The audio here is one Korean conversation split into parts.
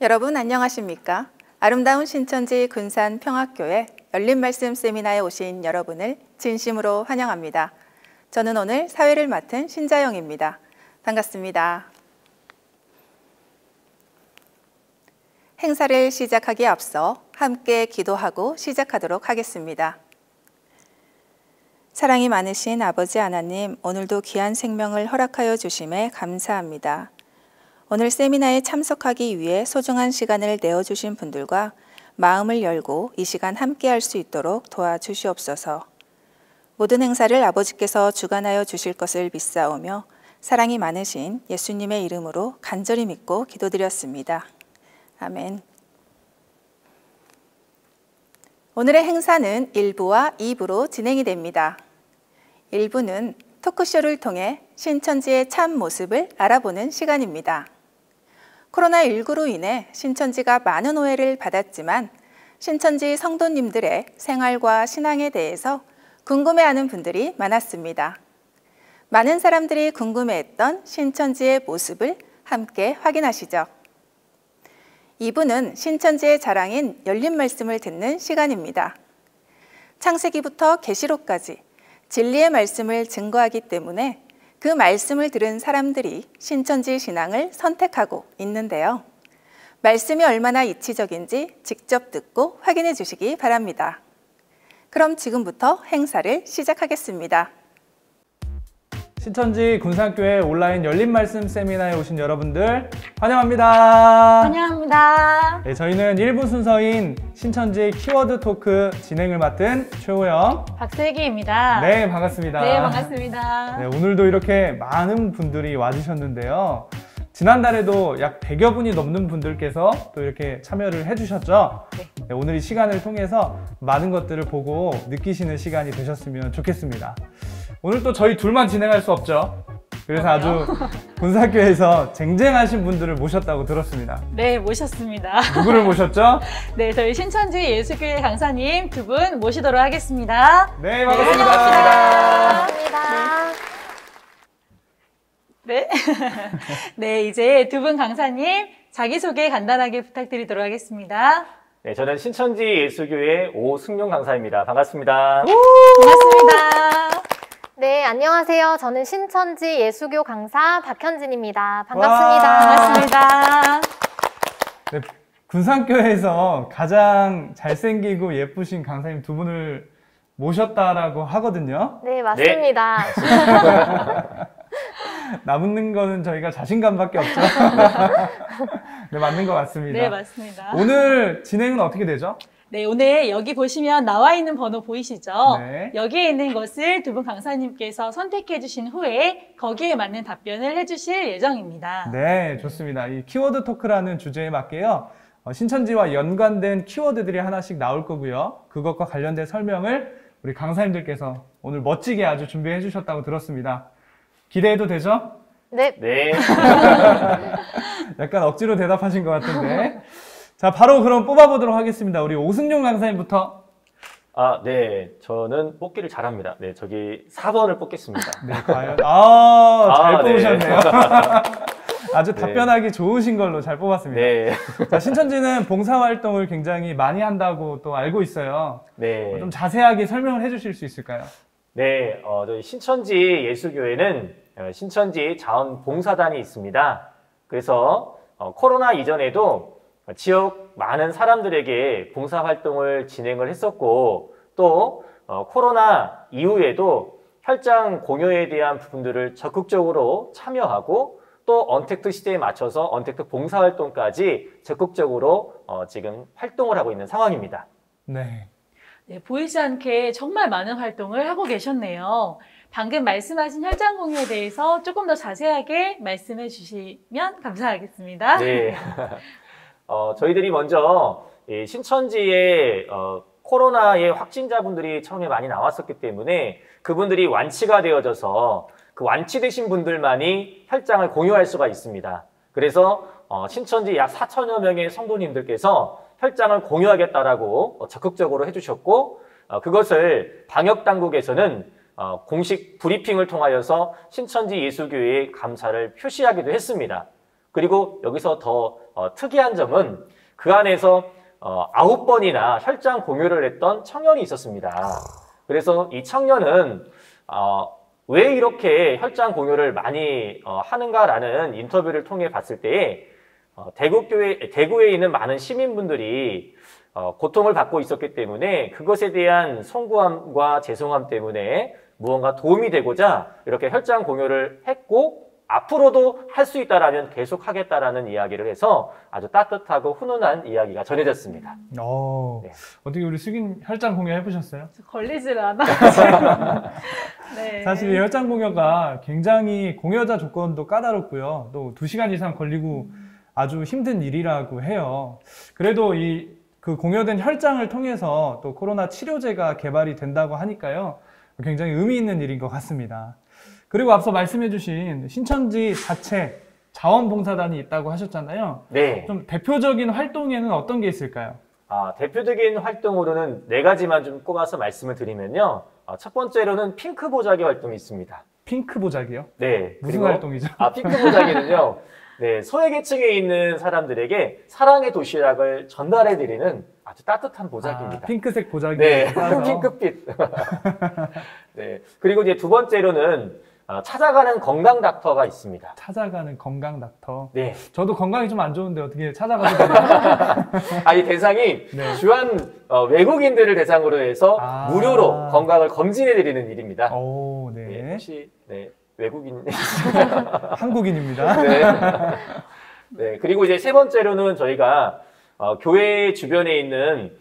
여러분 안녕하십니까? 아름다운 신천지 군산평학교의 열린말씀 세미나에 오신 여러분을 진심으로 환영합니다. 저는 오늘 사회를 맡은 신자영입니다. 반갑습니다. 행사를 시작하기에 앞서 함께 기도하고 시작하도록 하겠습니다. 사랑이 많으신 아버지 하나님, 오늘도 귀한 생명을 허락하여 주심에 감사합니다. 오늘 세미나에 참석하기 위해 소중한 시간을 내어주신 분들과 마음을 열고 이 시간 함께 할 수 있도록 도와주시옵소서. 모든 행사를 아버지께서 주관하여 주실 것을 믿사오며 사랑이 많으신 예수님의 이름으로 간절히 믿고 기도드렸습니다. 아멘. 오늘의 행사는 1부와 2부로 진행이 됩니다. 1부는 토크쇼를 통해 신천지의 참 모습을 알아보는 시간입니다. 코로나19로 인해 신천지가 많은 오해를 받았지만 신천지 성도님들의 생활과 신앙에 대해서 궁금해하는 분들이 많았습니다. 많은 사람들이 궁금해했던 신천지의 모습을 함께 확인하시죠. 2부는 신천지의 자랑인 열린 말씀을 듣는 시간입니다. 창세기부터 계시록까지 진리의 말씀을 증거하기 때문에 그 말씀을 들은 사람들이 신천지 신앙을 선택하고 있는데요. 말씀이 얼마나 이치적인지 직접 듣고 확인해 주시기 바랍니다. 그럼 지금부터 행사를 시작하겠습니다. 신천지 군산교회 온라인 열린말씀 세미나에 오신 여러분들 환영합니다. 환영합니다. 네, 저희는 1부 순서인 신천지 키워드 토크 진행을 맡은 최호영, 박슬기입니다. 네, 반갑습니다. 네, 반갑습니다. 네, 오늘도 이렇게 많은 분들이 와주셨는데요. 지난달에도 약 100여 분이 넘는 분들께서 또 이렇게 참여를 해주셨죠. 네, 오늘 이 시간을 통해서 많은 것들을 보고 느끼시는 시간이 되셨으면 좋겠습니다. 오늘 또 저희 둘만 진행할 수 없죠. 그래서 아주 군산교회에서 쟁쟁하신 분들을 모셨다고 들었습니다. 네, 모셨습니다. 누구를 모셨죠? 네, 저희 신천지 예수교회 강사님 두 분 모시도록 하겠습니다. 네, 반갑습니다. 반갑습니다. 네. 네, 이제 두 분 강사님 자기소개 간단하게 부탁드리도록 하겠습니다. 네, 저는 신천지 예수교회 오승용 강사입니다. 반갑습니다. 반갑습니다. 네, 안녕하세요. 저는 신천지 예수교 강사 박현진입니다. 반갑습니다. 반갑습니다. 네, 군산교회에서 가장 잘생기고 예쁘신 강사님 두 분을 모셨다라고 하거든요. 네, 맞습니다. 남는 거는 저희가 자신감밖에 없죠. 네, 맞는 것 같습니다. 네, 맞습니다. 오늘 진행은 어떻게 되죠? 네, 오늘 여기 보시면 나와 있는 번호 보이시죠? 네. 여기에 있는 것을 두 분 강사님께서 선택해 주신 후에 거기에 맞는 답변을 해주실 예정입니다. 네, 좋습니다. 이 키워드 토크라는 주제에 맞게요. 신천지와 연관된 키워드들이 하나씩 나올 거고요. 그것과 관련된 설명을 우리 강사님들께서 오늘 멋지게 아주 준비해 주셨다고 들었습니다. 기대해도 되죠? 네. 네. 약간 억지로 대답하신 것 같은데. 자, 바로 그럼 뽑아보도록 하겠습니다. 우리 오승용 강사님부터. 아, 네. 저는 뽑기를 잘합니다. 네, 저기 4번을 뽑겠습니다. 네, 과연. 잘 네. 뽑으셨네요. 아주 네. 답변하기 좋으신 걸로 잘 뽑았습니다. 네. 자, 신천지는 봉사활동을 굉장히 많이 한다고 또 알고 있어요. 네. 좀 자세하게 설명을 해주실 수 있을까요? 네, 저희 신천지 예수교회는 신천지 자원봉사단이 있습니다. 그래서 코로나 이전에도 지역 많은 사람들에게 봉사활동을 진행을 했었고 또 코로나 이후에도 혈장 공여에 대한 부분들을 적극적으로 참여하고 또 언택트 시대에 맞춰서 언택트 봉사활동까지 적극적으로 지금 활동을 하고 있는 상황입니다. 네. 네, 보이지 않게 정말 많은 활동을 하고 계셨네요. 방금 말씀하신 혈장 공유에 대해서 조금 더 자세하게 말씀해 주시면 감사하겠습니다. 네. 저희들이 먼저 신천지에 코로나의 확진자분들이 처음에 많이 나왔었기 때문에 그분들이 완치가 되어져서 그 완치되신 분들만이 혈장을 공유할 수가 있습니다. 그래서 신천지 약 4천여 명의 성도님들께서 혈장을 공유하겠다라고 적극적으로 해주셨고 그것을 방역당국에서는 공식 브리핑을 통하여서 신천지 예수교회에 감사를 표시하기도 했습니다. 그리고 여기서 더 특이한 점은 그 안에서 9번이나 혈장 공유를 했던 청년이 있었습니다. 그래서 이 청년은 왜 이렇게 혈장 공유를 많이 하는가라는 인터뷰를 통해 봤을 때에 대구에 있는 많은 시민분들이 고통을 받고 있었기 때문에 그것에 대한 송구함과 죄송함 때문에 무언가 도움이 되고자 이렇게 혈장 공유를 했고 앞으로도 할 수 있다라면 계속 하겠다라는 이야기를 해서 아주 따뜻하고 훈훈한 이야기가 전해졌습니다. 네. 어떻게 우리 수긴 혈장 공유 해보셨어요? 걸리지를 않아가지고. 네. 사실 이 혈장 공유가 굉장히 공여자 조건도 까다롭고요. 또 2시간 이상 걸리고 아주 힘든 일이라고 해요. 그래도 그 공여된 혈장을 통해서 또 코로나 치료제가 개발이 된다고 하니까요. 굉장히 의미 있는 일인 것 같습니다. 그리고 앞서 말씀해주신 신천지 자체 자원봉사단이 있다고 하셨잖아요. 네. 좀 대표적인 활동에는 어떤 게 있을까요? 대표적인 활동으로는 4가지만 좀 꼽아서 말씀을 드리면요. 첫 번째로는 핑크 보자기 활동이 있습니다. 핑크 보자기요? 네. 무슨 그리고 활동이죠? 핑크 보자기는요. 네, 소외계층에 있는 사람들에게 사랑의 도시락을 전달해드리는 아주 따뜻한 보자기입니다. 핑크색 보자기. 네, 핑크빛. 네. 그리고 이제 두 번째로는 찾아가는 건강 닥터가 있습니다. 찾아가는 건강 닥터. 네. 저도 건강이 좀 안 좋은데 어떻게 찾아가게 되나요? 이 대상이 네. 주한 외국인들을 대상으로 해서 무료로 건강을 검진해드리는 일입니다. 오, 네. 네, 혹시 외국인 한국인입니다. 네. 네. 그리고 이제 세 번째로는 저희가 교회 주변에 있는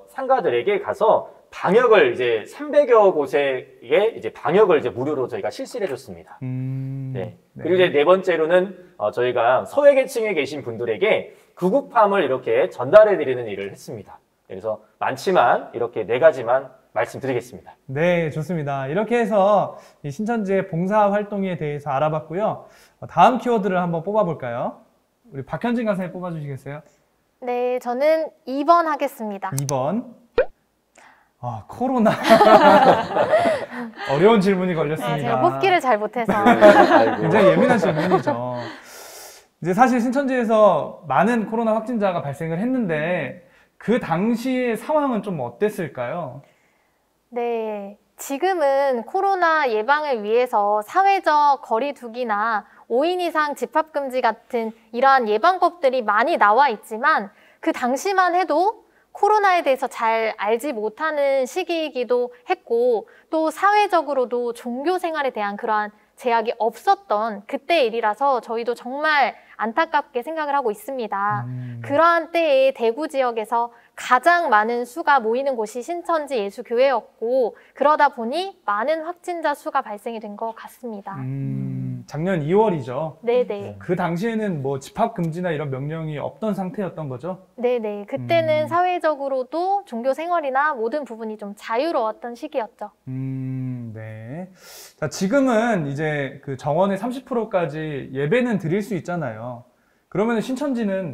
상가들에게 가서 방역을 이제 300여 곳에 이제 방역을 이제 무료로 저희가 실시를 해줬습니다. 네. 그리고 이제 네 번째로는 저희가 소외계층에 계신 분들에게 구급함을 이렇게 전달해드리는 일을 했습니다. 그래서 많지만 이렇게 4가지만 말씀드리겠습니다. 네, 좋습니다. 이렇게 해서 이 신천지의 봉사 활동에 대해서 알아봤고요. 다음 키워드를 한번 뽑아볼까요? 우리 박현진 강사님 뽑아주시겠어요? 네, 저는 2번 하겠습니다. 2번. 코로나. 어려운 질문이 걸렸습니다. 제가 뽑기를 잘 못해서. 굉장히 예민한 질문이죠. 이제 사실 신천지에서 많은 코로나 확진자가 발생을 했는데 그 당시의 상황은 좀 어땠을까요? 네, 지금은 코로나 예방을 위해서 사회적 거리 두기나 5인 이상 집합금지 같은 이러한 예방법들이 많이 나와 있지만 그 당시만 해도 코로나에 대해서 잘 알지 못하는 시기이기도 했고 또 사회적으로도 종교 생활에 대한 그러한 제약이 없었던 그때 일이라서 저희도 정말 안타깝게 생각을 하고 있습니다. 그러한 때에 대구 지역에서 가장 많은 수가 모이는 곳이 신천지 예수교회였고 그러다 보니 많은 확진자 수가 발생이 된 것 같습니다. 작년 2월이죠. 네네. 그 당시에는 뭐 집합금지나 이런 명령이 없던 상태였던 거죠? 네네. 그때는 사회적으로도 종교 생활이나 모든 부분이 좀 자유로웠던 시기였죠. 네. 자, 지금은 이제 그 정원의 30%까지 예배는 드릴 수 있잖아요. 그러면 신천지는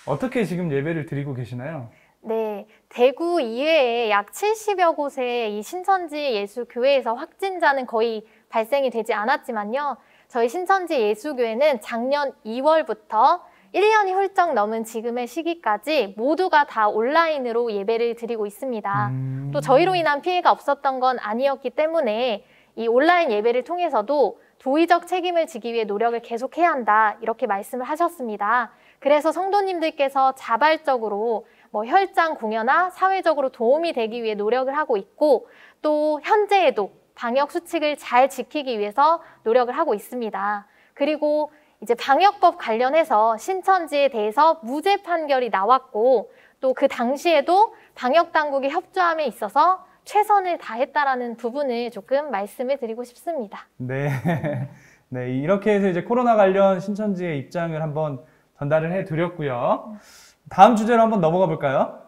어떻게 지금 예배를 드리고 계시나요? 네, 대구 이외에 약 70여 곳의 이 신천지 예수교회에서 확진자는 거의 발생이 되지 않았지만요. 저희 신천지 예수교회는 작년 2월부터 1년이 훌쩍 넘은 지금의 시기까지 모두가 다 온라인으로 예배를 드리고 있습니다. 또 저희로 인한 피해가 없었던 건 아니었기 때문에 이 온라인 예배를 통해서도 도의적 책임을 지기 위해 노력을 계속해야 한다 이렇게 말씀을 하셨습니다. 그래서 성도님들께서 자발적으로 혈장 공여나 사회적으로 도움이 되기 위해 노력을 하고 있고 또 현재에도 방역 수칙을 잘 지키기 위해서 노력을 하고 있습니다. 그리고 이제 방역법 관련해서 신천지에 대해서 무죄 판결이 나왔고 또 그 당시에도 방역 당국의 협조함에 있어서 최선을 다했다라는 부분을 조금 말씀을 드리고 싶습니다. 네. 네, 이렇게 해서 이제 코로나 관련 신천지의 입장을 한번 전달을 해드렸고요. 다음 주제로 한번 넘어가 볼까요?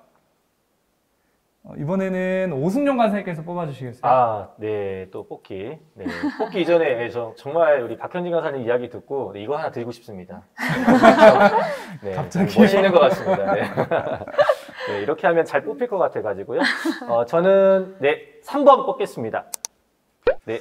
이번에는 오승용 강사님께서 뽑아주시겠어요? 네, 또 뽑기. 네, 뽑기 이전에 정말 우리 박현진 강사님 이야기 듣고 이거 하나 드리고 싶습니다. 네, 갑자기 멋있는 것 같습니다. 네. 네, 이렇게 하면 잘 뽑힐 것 같아가지고요. 저는 3번 뽑겠습니다. 네.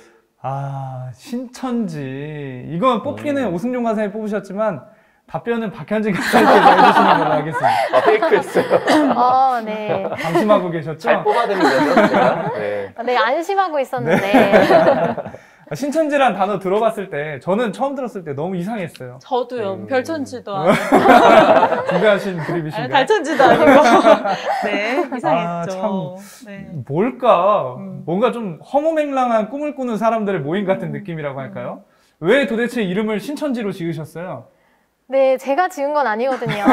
신천지. 이건 뽑기는 오승용 강사님이 뽑으셨지만 답변은 박현진 강사님께서 해주시는 걸로 하겠습니다. 페이크였어요. 네. 방심하고 계셨죠? 잘 뽑아드린 거죠, 제가? 네. 네, 안심하고 있었는데. 신천지란 단어 들어봤을 때 저는 처음 들었을 때 너무 이상했어요. 저도요. 별천지도 아니고 준비하신 그림이신가요? 달천지도 아니고 네, 이상했죠. 네. 뭘까? 뭔가 좀 허무맹랑한 꿈을 꾸는 사람들의 모임 같은 느낌이라고 할까요? 왜 도대체 이름을 신천지로 지으셨어요? 네, 제가 지은 건 아니거든요.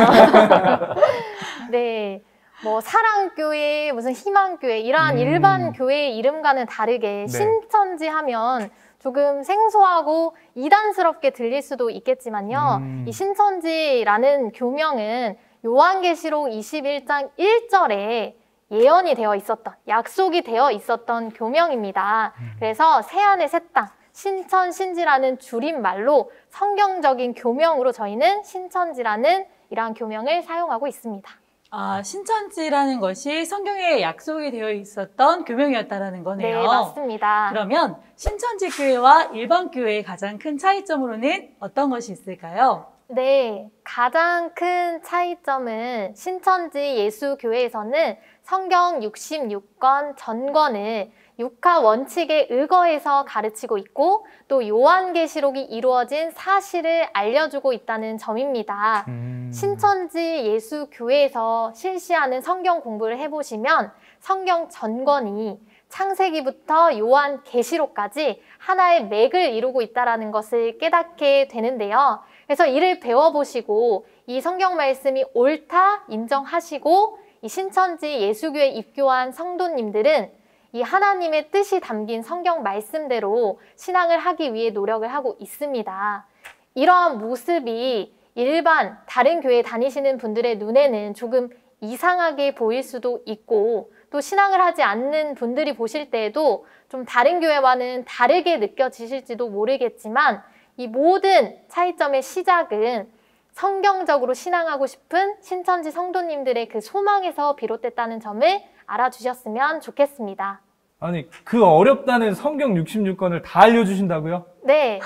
네. 뭐 사랑교회, 무슨 희망교회 이러한 일반 교회의 이름과는 다르게 네. 신천지 하면 조금 생소하고 이단스럽게 들릴 수도 있겠지만요. 이 신천지라는 교명은 요한계시록 21장 1절에 예언이 되어 있었던, 약속이 되어 있었던 교명입니다. 그래서 새하늘 새 땅, 신천, 신지라는 줄임말로 성경적인 교명으로 저희는 신천지라는 이러한 교명을 사용하고 있습니다. 아, 신천지라는 것이 성경에 약속이 되어 있었던 교명이었다라는 거네요. 네, 맞습니다. 그러면 신천지 교회와 일반 교회의 가장 큰 차이점으로는 어떤 것이 있을까요? 네, 가장 큰 차이점은 신천지 예수교회에서는 성경 66권 전권을 육하 원칙에 의거해서 가르치고 있고 또 요한계시록이 이루어진 사실을 알려주고 있다는 점입니다. 신천지 예수교회에서 실시하는 성경 공부를 해보시면 성경 전권이 창세기부터 요한계시록까지 하나의 맥을 이루고 있다는 것을 깨닫게 되는데요. 그래서 이를 배워보시고 이 성경 말씀이 옳다 인정하시고 이 신천지 예수교회 입교한 성도님들은 이 하나님의 뜻이 담긴 성경 말씀대로 신앙을 하기 위해 노력을 하고 있습니다. 이러한 모습이 일반 다른 교회 다니시는 분들의 눈에는 조금 이상하게 보일 수도 있고 또 신앙을 하지 않는 분들이 보실 때에도 좀 다른 교회와는 다르게 느껴지실지도 모르겠지만 이 모든 차이점의 시작은 성경적으로 신앙하고 싶은 신천지 성도님들의 그 소망에서 비롯됐다는 점을 알아주셨으면 좋겠습니다. 아니, 그 어렵다는 성경 66권을 다 알려주신다고요? 네.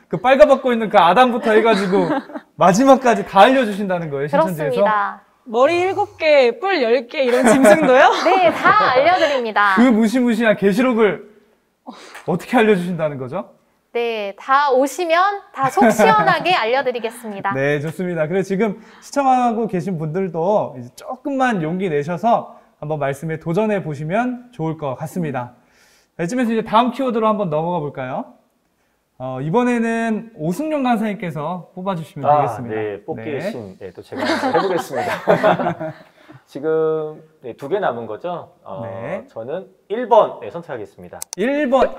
그 빨가벗고 있는 그 아담부터 해가지고 마지막까지 다 알려주신다는 거예요, 신천지에서? 그렇습니다. 머리 7개, 뿔 10개 이런 짐승도요? 네, 다 알려드립니다. 그 무시무시한 계시록을 어떻게 알려주신다는 거죠? 네, 다 오시면 다 속 시원하게 알려드리겠습니다. 네, 좋습니다. 그래서 지금 시청하고 계신 분들도 이제 조금만 용기 내셔서 한번 말씀에 도전해 보시면 좋을 것 같습니다. 이쯤에서 이제 다음 키워드로 한번 넘어가 볼까요? 이번에는 오승용 강사님께서 뽑아주시면 되겠습니다. 네, 뽑기의 신. 네, 또 제가 해보겠습니다. 지금 네, 2개 남은 거죠? 네. 저는 1번 선택하겠습니다. 1번.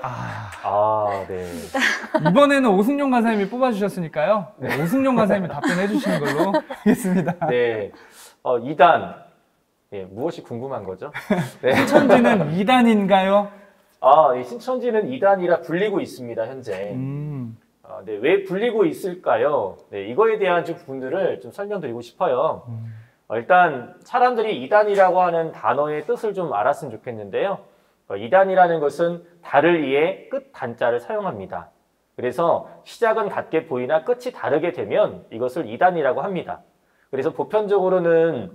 네. 이번에는 오승용 강사님이 뽑아주셨으니까요. 네, 오승용 강사님이 답변해 주시는 걸로 하겠습니다. 네. 2단. 네, 무엇이 궁금한 거죠? 네. 신천지는 2단인가요? 이 신천지는 2단이라 불리고 있습니다, 현재. 네, 왜 불리고 있을까요? 네, 이거에 대한 좀 부분들을 좀 설명드리고 싶어요. 일단 사람들이 이단이라고 하는 단어의 뜻을 좀 알았으면 좋겠는데요. 이단이라는 것은 달을 이에 끝 단자를 사용합니다. 그래서 시작은 같게 보이나 끝이 다르게 되면 이것을 이단이라고 합니다. 그래서 보편적으로는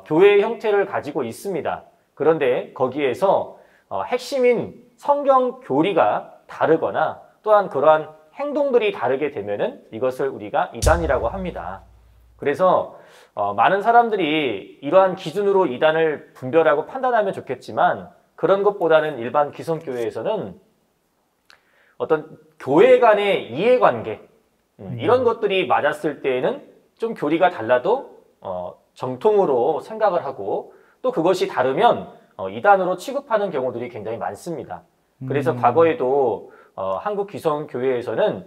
교회의 형태를 가지고 있습니다. 그런데 거기에서 핵심인 성경 교리가 다르거나 또한 그러한 행동들이 다르게 되면은 이것을 우리가 이단이라고 합니다. 그래서 많은 사람들이 이러한 기준으로 이단을 분별하고 판단하면 좋겠지만 그런 것보다는 일반 기성교회에서는 어떤 교회 간의 이해관계 이런 것들이 맞았을 때에는 좀 교리가 달라도 정통으로 생각을 하고 또 그것이 다르면 이단으로 취급하는 경우들이 굉장히 많습니다. 그래서 과거에도 한국 기성교회에서는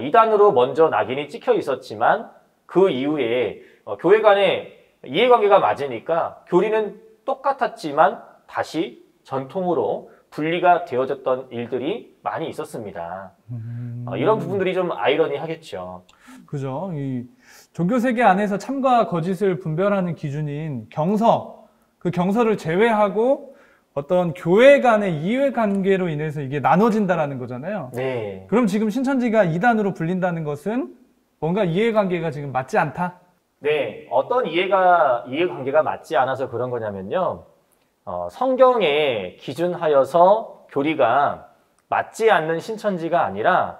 이단으로 먼저 낙인이 찍혀 있었지만 그 이후에 교회 간의 이해관계가 맞으니까 교리는 똑같았지만 다시 전통으로 분리가 되어졌던 일들이 많이 있었습니다. 이런 부분들이 좀 아이러니하겠죠. 그죠. 이 종교 세계 안에서 참과 거짓을 분별하는 기준인 경서, 그 경서를 제외하고 어떤 교회 간의 이해관계로 인해서 이게 나눠진다라는 거잖아요. 네. 그럼 지금 신천지가 이단으로 불린다는 것은 뭔가 이해관계가 지금 맞지 않다? 네, 어떤 이해관계가 맞지 않아서 그런 거냐면요. 성경에 기준하여서 교리가 맞지 않는 신천지가 아니라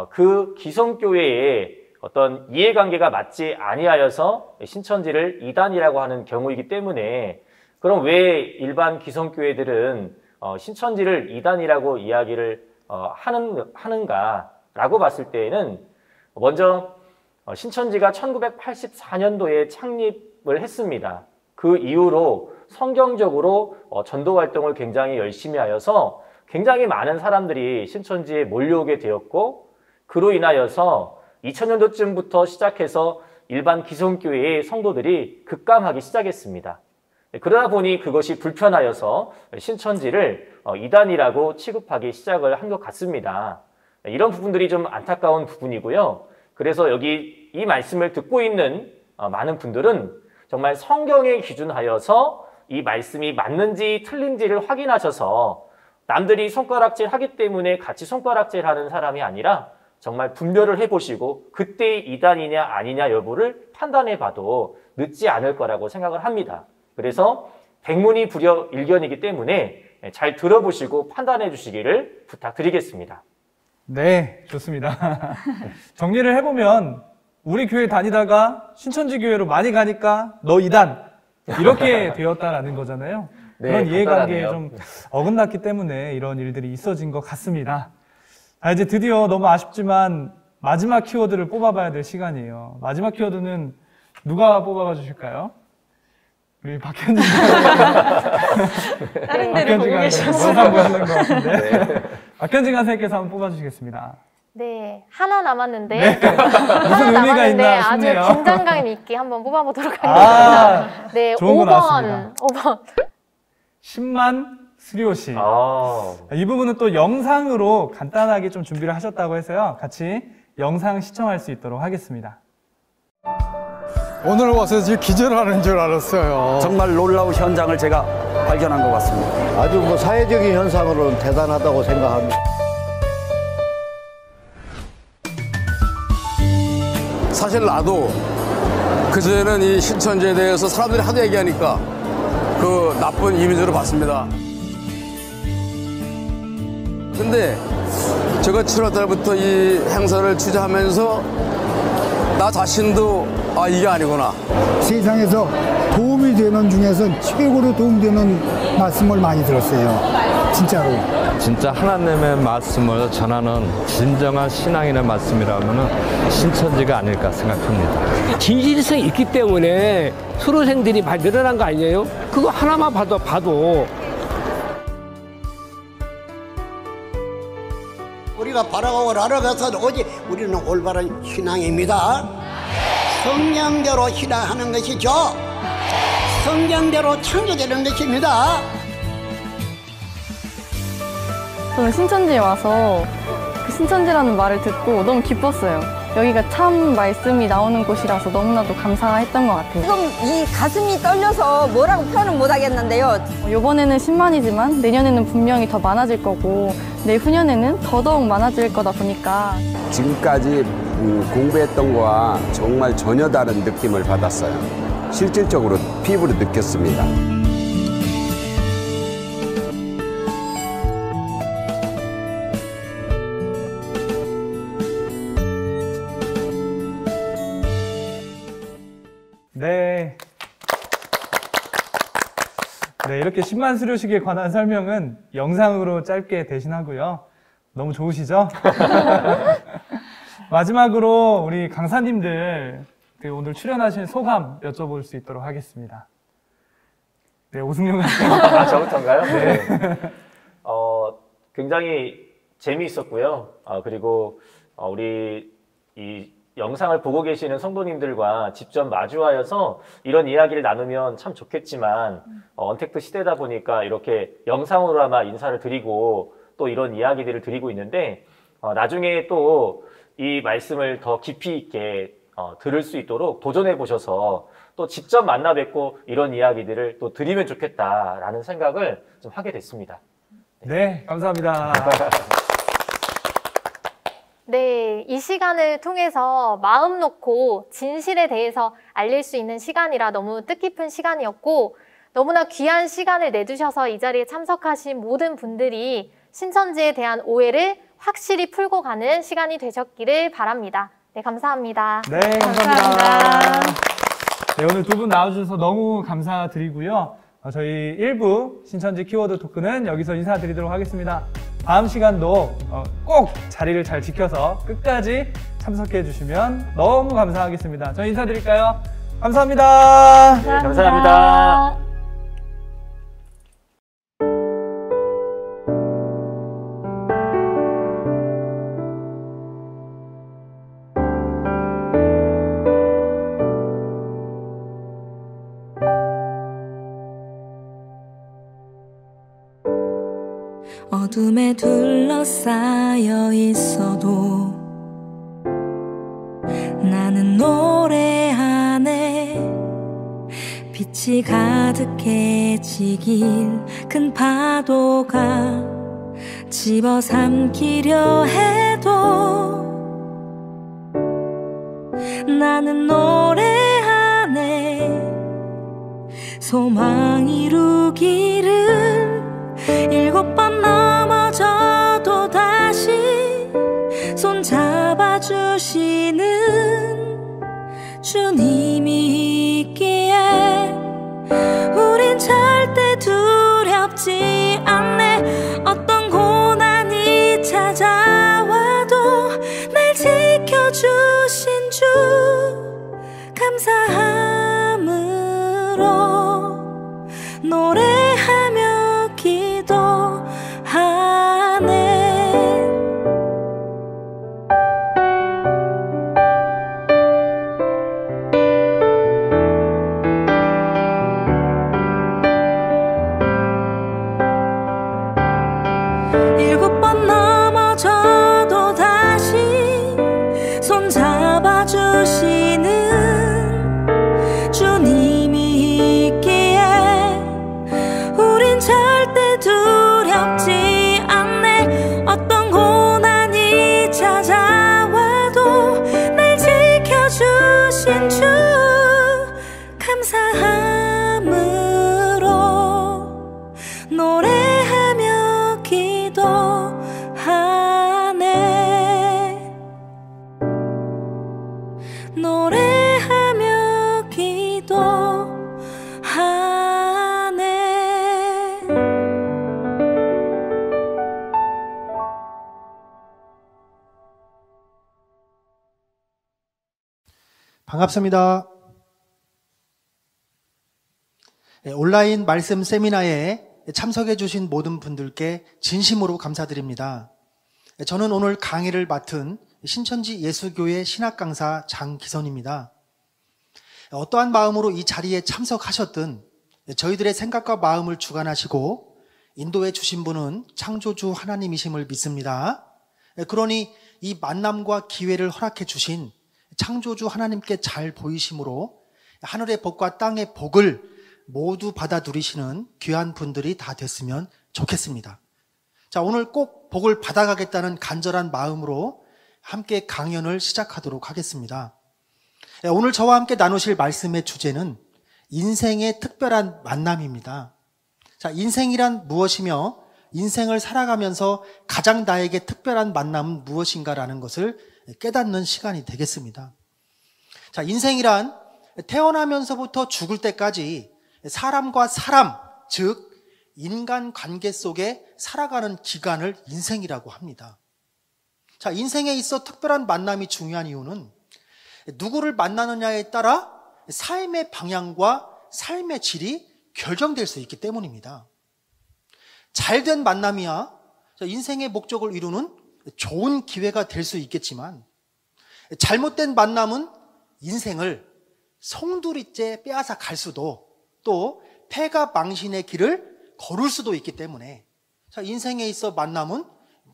그 기성교회의 어떤 이해관계가 맞지 아니하여서 신천지를 이단이라고 하는 경우이기 때문에 그럼 왜 일반 기성교회들은 신천지를 이단이라고 이야기를 하는가라고 봤을 때에는 먼저 신천지가 1984년도에 창립을 했습니다. 그 이후로 성경적으로 전도 활동을 굉장히 열심히 하여서 굉장히 많은 사람들이 신천지에 몰려오게 되었고 그로 인하여서 2000년도쯤부터 시작해서 일반 기성교회의 성도들이 급감하기 시작했습니다. 그러다 보니 그것이 불편하여서 신천지를 이단이라고 취급하기 시작을 한 것 같습니다. 이런 부분들이 좀 안타까운 부분이고요. 그래서 여기 이 말씀을 듣고 있는 많은 분들은 정말 성경에 기준하여서 이 말씀이 맞는지 틀린지를 확인하셔서 남들이 손가락질 하기 때문에 같이 손가락질 하는 사람이 아니라 정말 분별을 해보시고 그때 이단이냐 아니냐 여부를 판단해 봐도 늦지 않을 거라고 생각을 합니다. 그래서 백문이 불여일견이기 때문에 잘 들어보시고 판단해 주시기를 부탁드리겠습니다. 네, 좋습니다. 정리를 해보면 우리 교회 다니다가 신천지 교회로 많이 가니까 너 이단 이렇게 되었다라는 거잖아요. 네, 그런 이해관계에 간단하네요. 좀 어긋났기 때문에 이런 일들이 있어진 것 같습니다. 이제 드디어 너무 아쉽지만 마지막 키워드를 뽑아봐야 될 시간이에요. 마지막 키워드는 누가 뽑아봐 주실까요? 우리 박현진 다른 데를 보고 계셔서. 영상 보시는 것 같은데. 네. 박현진 선생님께서 한번 뽑아주시겠습니다. 네, 하나 남았는데 네. 무슨 의미가 있나 싶네요. 아주 긴장감 있게 한번 뽑아보도록 하겠습니다. 아, 네, 좋은 거 5번. 나왔습니다. 5번. 10만 수료시. 아, 이 부분은 또 영상으로 간단하게 좀 준비를 하셨다고 해서요. 같이 영상 시청할 수 있도록 하겠습니다. 오늘 와서 지금 기절하는 줄 알았어요. 정말 놀라운 현장을 제가 발견한 것 같습니다. 아주 뭐 사회적인 현상으로는 대단하다고 생각합니다. 사실 나도 그전에는 이 신천지에 대해서 사람들이 하도 얘기하니까 그 나쁜 이미지로 봤습니다. 근데 제가 7월 달부터 이 행사를 주재하면서 나 자신도 이게 아니구나. 세상에서 도움이 되는 중에서 최고로 도움되는 말씀을 많이 들었어요. 진짜로. 진짜 하나님의 말씀을 전하는 진정한 신앙인의 말씀이라면 신천지가 아닐까 생각합니다. 진실성이 있기 때문에 수료생들이 많이 늘어난 거 아니에요? 그거 하나만 봐도 우리가 바라고 알아가서 오직 우리는 올바른 신앙입니다. 성경대로 신앙하는 것이죠. 성경대로 창조되는 것입니다. 저는 신천지에 와서 그 신천지라는 말을 듣고 너무 기뻤어요. 여기가 참 말씀이 나오는 곳이라서 너무나도 감사했던 것 같아요. 지금 이 가슴이 떨려서 뭐라고 표현은 못 하겠는데요. 이번에는 10만이지만 내년에는 분명히 더 많아질 거고 내후년에는 더더욱 많아질 거다 보니까 지금까지 공부했던 거와 정말 전혀 다른 느낌을 받았어요. 실질적으로 피부로 느꼈습니다. 네. 네, 이렇게 10만 수료식에 관한 설명은 영상으로 짧게 대신하고요. 너무 좋으시죠? 마지막으로 우리 강사님들 오늘 출연하신 소감 여쭤볼 수 있도록 하겠습니다. 네, 오승용 강사님. 저부터인가요? 네. 굉장히 재미있었고요. 그리고 우리 이 영상을 보고 계시는 성도님들과 직접 마주하여서 이런 이야기를 나누면 참 좋겠지만 언택트 시대다 보니까 이렇게 영상으로나마 인사를 드리고 또 이런 이야기들을 드리고 있는데 나중에 또 이 말씀을 더 깊이 있게 들을 수 있도록 도전해 보셔서 또 직접 만나 뵙고 이런 이야기들을 또 드리면 좋겠다라는 생각을 좀 하게 됐습니다. 네, 감사합니다. 네, 이 시간을 통해서 마음 놓고 진실에 대해서 알릴 수 있는 시간이라 너무 뜻깊은 시간이었고, 너무나 귀한 시간을 내주셔서 이 자리에 참석하신 모든 분들이 신천지에 대한 오해를 확실히 풀고 가는 시간이 되셨기를 바랍니다. 네, 감사합니다. 네, 감사합니다. 네, 오늘 두 분 나와주셔서 너무 감사드리고요. 저희 1부 신천지 키워드 토크는 여기서 인사드리도록 하겠습니다. 다음 시간도 꼭 자리를 잘 지켜서 끝까지 참석해 주시면 너무 감사하겠습니다. 저희 인사드릴까요? 감사합니다. 네, 감사합니다. 어둠에 둘러싸여 있어도 나는 노래하네. 빛이 가득해지길 큰 파도가 집어삼키려 해도 나는 노래하네. 소망 이루기를 7번 넘어져도 다시 손잡아 주시는 주님이 있기에 우린 절대 두렵지 않네. 어떤 고난이 찾아와도 날 지켜주신 주 감사함으로 노래하며 기도하네. 일곱 번 넘어져도 다시 손잡아 주시는 주님이 있기에 우린 절대 두렵지 않네. 어떤 고난이 찾아와도 날 지켜주신 주 감사함으로 노래하며 기도하네. 노래하며 기도하네. 반갑습니다. 온라인 말씀 세미나에 참석해 주신 모든 분들께 진심으로 감사드립니다. 저는 오늘 강의를 맡은 신천지 예수교회 신학강사 장기선입니다. 어떠한 마음으로 이 자리에 참석하셨든 저희들의 생각과 마음을 주관하시고 인도해 주신 분은 창조주 하나님이심을 믿습니다. 그러니 이 만남과 기회를 허락해 주신 창조주 하나님께 잘 보이심으로 하늘의 복과 땅의 복을 모두 받아 누리시는 귀한 분들이 다 됐으면 좋겠습니다. 자, 오늘 꼭 복을 받아가겠다는 간절한 마음으로 함께 강연을 시작하도록 하겠습니다. 오늘 저와 함께 나누실 말씀의 주제는 인생의 특별한 만남입니다. 자, 인생이란 무엇이며 인생을 살아가면서 가장 나에게 특별한 만남은 무엇인가라는 것을 깨닫는 시간이 되겠습니다. 자, 인생이란 태어나면서부터 죽을 때까지 사람과 사람, 즉 인간 관계 속에 살아가는 기간을 인생이라고 합니다. 자, 인생에 있어 특별한 만남이 중요한 이유는 누구를 만나느냐에 따라 삶의 방향과 삶의 질이 결정될 수 있기 때문입니다. 잘된 만남이야 인생의 목적을 이루는 좋은 기회가 될 수 있겠지만, 잘못된 만남은 인생을 송두리째 빼앗아 갈 수도, 또 패가 망신의 길을 걸을 수도 있기 때문에 인생에 있어 만남은